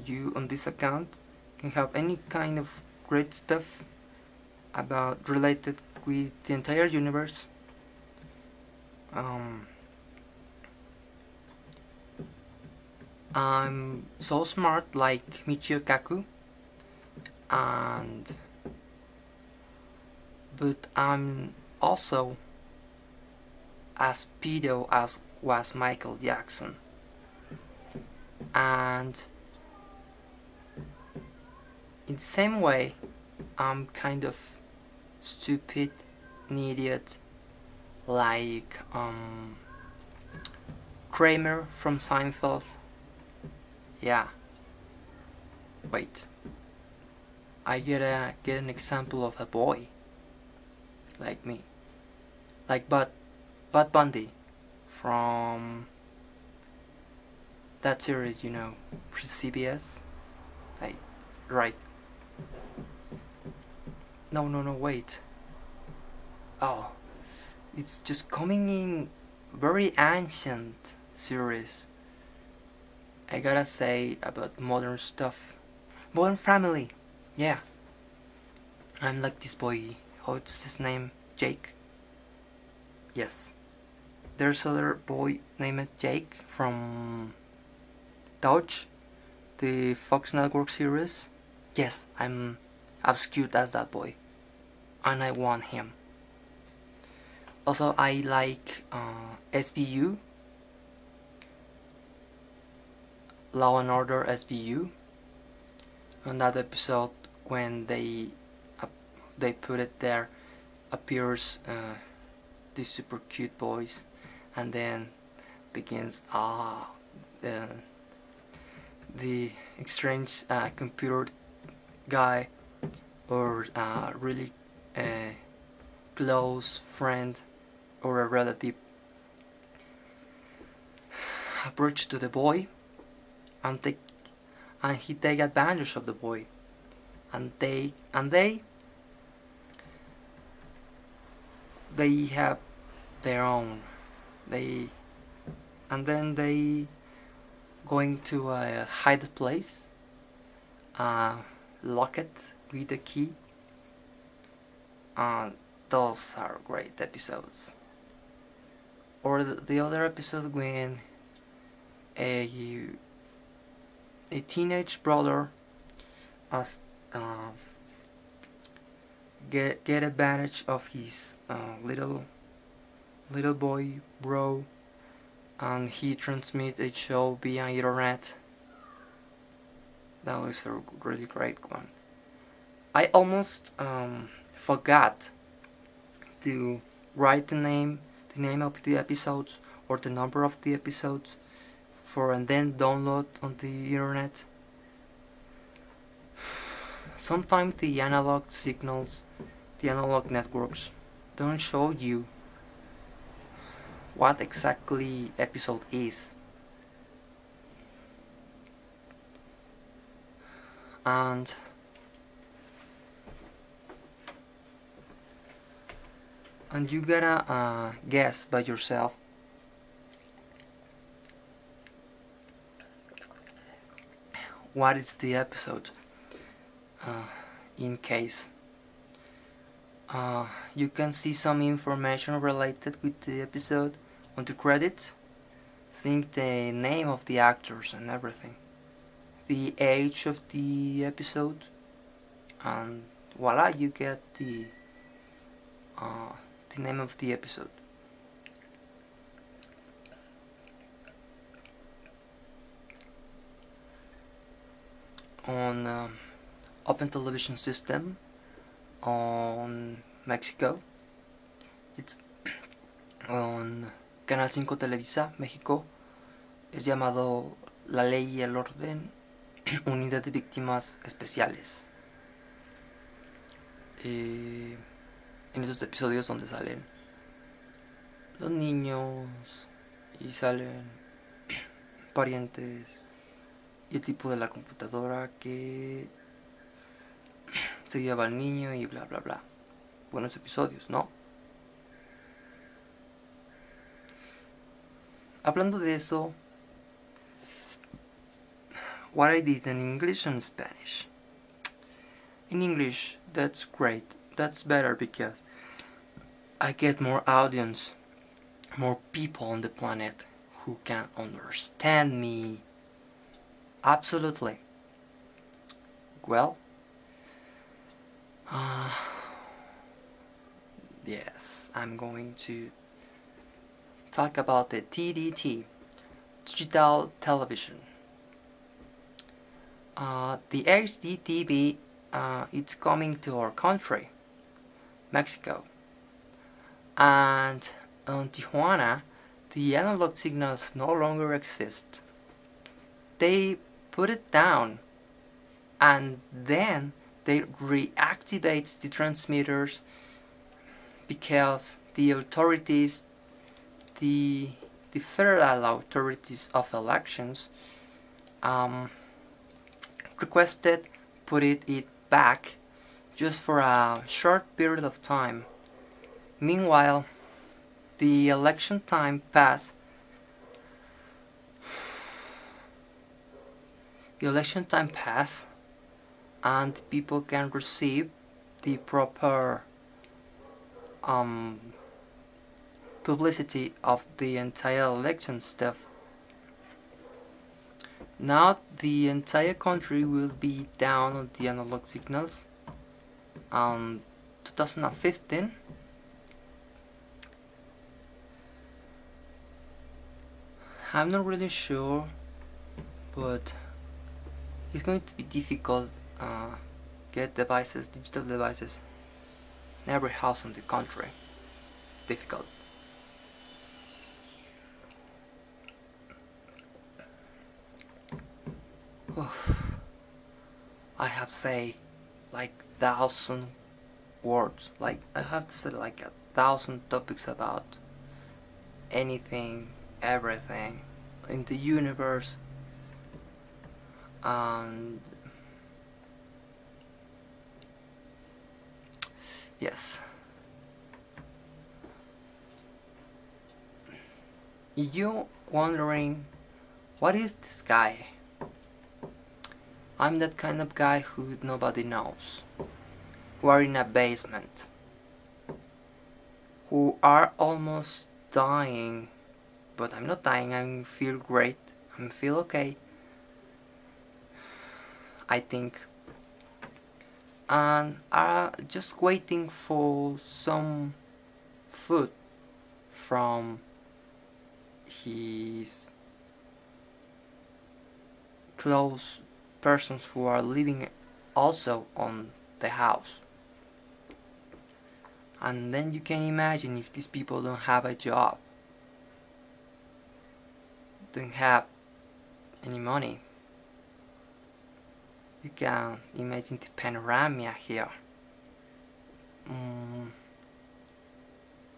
you on this account can have any kind of great stuff about related with the entire universe. I'm so smart like Michio Kaku, but I'm also as pedo as was Michael Jackson, and in the same way I'm kind of stupid, an idiot like Kramer from Seinfeld. Yeah. Wait. I get an example of a boy like me, like Bud Bundy from that series, you know, for CBS. Like, right. No, wait. Oh, it's just coming in very ancient series. I gotta say about modern stuff. Modern Family. Yeah. I'm like this boy. What's his name? Jake. Yes. There's other boy named Jake from Dodge, the Fox Network series. Yes, I'm as cute as that boy, and I want him. Also, I like SVU, Law and Order SVU. On that episode, when they put it there, appears these super cute boys, and then begins the strange computer guy, or really close friend or a relative, approach to the boy and he take advantage of the boy, and they have their own, and then they going to a hidden place, lock it with a key. Those are great episodes. Or the other episode when a teenage brother get advantage of his little boy bro, and he transmit a show via internet. That was a really great one. I almost forgot to write the name of the episodes or the number of the episodes and then download on the internet. Sometimes the analog signals, the analog networks, don't show you what exactly episode is. And you gotta guess by yourself what is the episode, in case you can see some information related with the episode on the credits, seeing the name of the actors and everything, the age of the episode, and voila, you get the name of the episode. on open television system on Mexico. It's on Canal 5 Televisa, México. Es llamado La Ley y el Orden, Unidad de Víctimas Especiales. En esos episodios donde salen los niños y salen parientes y el tipo de la computadora que se lleva al niño y bla bla bla. Buenos episodios, ¿no? Hablando de eso, what I did in English and Spanish. In English, that's great. That's better because I get more audience, more people on the planet who can understand me. Absolutely. Well, yes, I'm going to talk about the TDT, digital television. The HDTV, it's coming to our country, Mexico, and on Tijuana, the analog signals no longer exist. They put it down, and then they reactivate the transmitters because the authorities, the federal authorities of elections, requested put it back just for a short period of time. Meanwhile, the election time passed. The election time passed, and people can receive the proper publicity of the entire election stuff. Now the entire country will be down on the analog signals. 2015. I'm not really sure, but it's going to be difficult get devices, digital devices in every house in the country. Difficult. I have to say like 1,000 words, like I have to say like 1,000 topics about anything, everything in the universe, and yes, you wondering what is this guy? I'm that kind of guy who nobody knows, who are in a basement, who are almost dying, but I'm not dying. I feel great, I feel okay, I think, and are just waiting for some food from his close persons who are living also on the house. And then you can imagine if these people don't have a job, don't have any money. You can imagine the panorama here.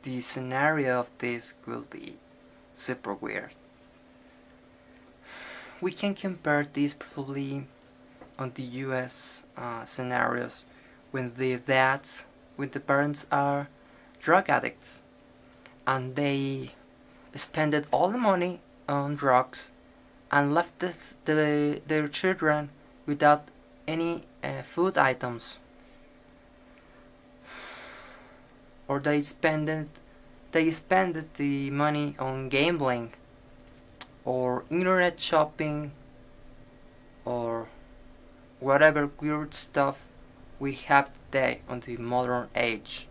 The scenario of this will be super weird. We can compare this probably on the US scenarios when the dads, when the parents are drug addicts and they spended all the money on drugs and left their children without any food items, or they spend the money on gambling or internet shopping or whatever weird stuff we have today on the modern age.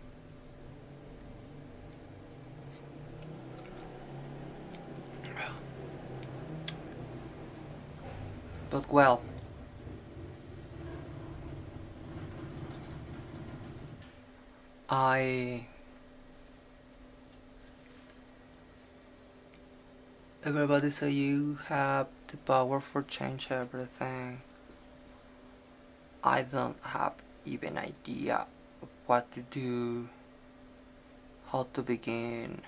But well, Everybody say you have the power for change everything. I don't have even idea of what to do, how to begin,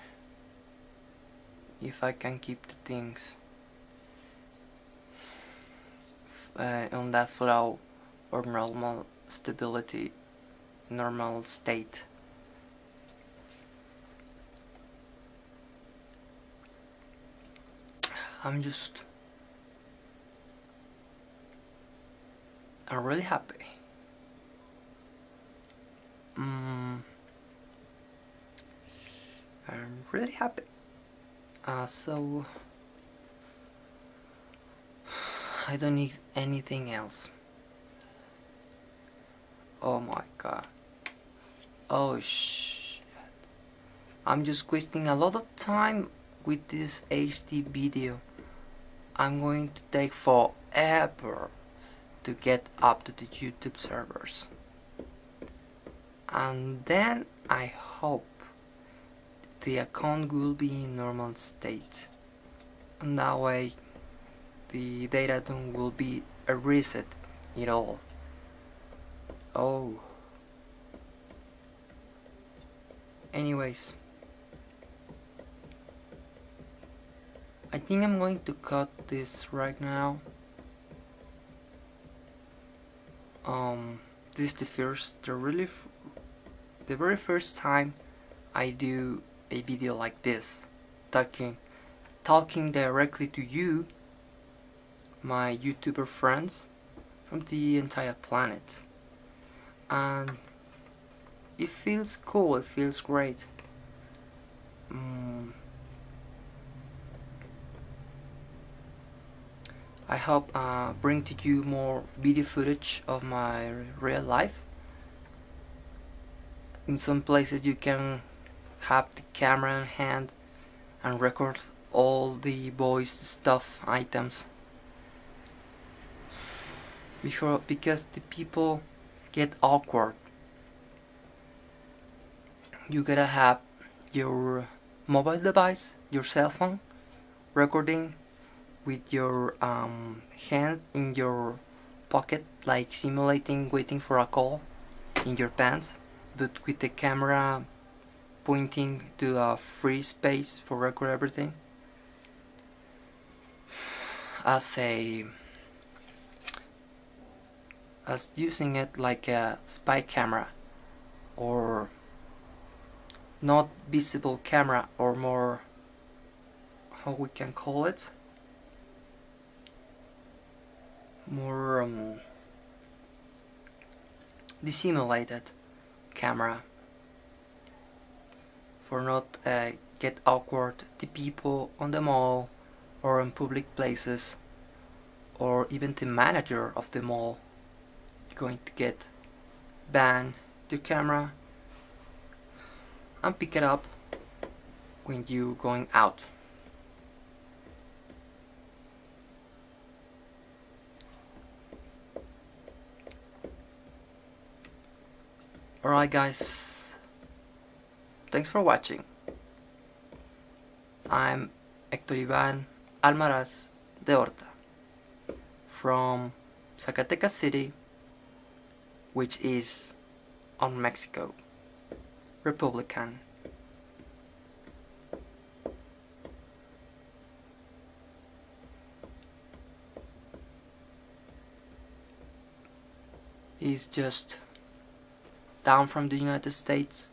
if I can keep the things on that flow or normal stability, normal state. I'm really happy. I'm really happy. So I don't need anything else. Oh my god. Oh shit. I'm just wasting a lot of time with this HD video. I'm going to take forever to get up to the YouTube servers. And then I hope the account will be in normal state. And that way the data dump will be a reset at all. Oh. Anyways, I think I'm going to cut this right now. This is the very first time I do a video like this, talking directly to you, my YouTuber friends from the entire planet, and it feels cool. It feels great. I hope bring to you more video footage of my real life. In some places you can have the camera in hand and record all the boys' stuff items. Because the people get awkward. You gotta have your mobile device, your cell phone, recording with your hand in your pocket, like simulating waiting for a call in your pants, but with the camera pointing to a free space for record everything, as using it like a spy camera, or not visible camera, or more, how we can call it, more dissimulated camera, for not get awkward the people on the mall or in public places, or even the manager of the mall going to get banned the camera and pick it up when you going out. Alright guys, thanks for watching. I'm Héctor Iván Almaraz de Horta from Zacatecas City, which is on Mexico, Republican. Is just down from the United States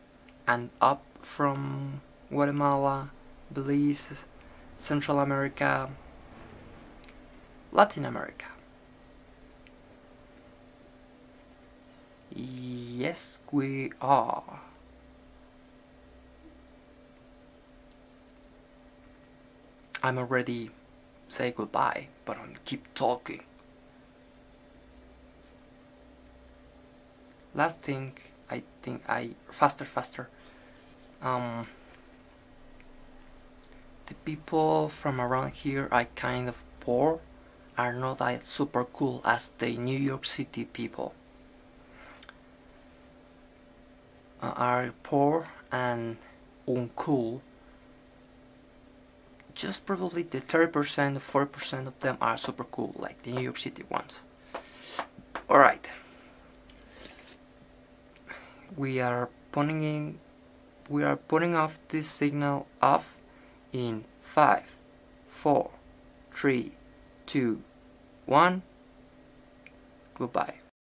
and up from Guatemala, Belize, Central America, Latin America. Yes, we are. I'm already say goodbye, but I'm keep talking. Last thing, I think faster. The people from around here are kind of poor, are not as super cool as the New York City people. are poor and uncool. Just probably the 30% or 40% of them are super cool, like the New York City ones. Alright. We are putting off this signal off in 5, 4, 3, 2, 1. Goodbye.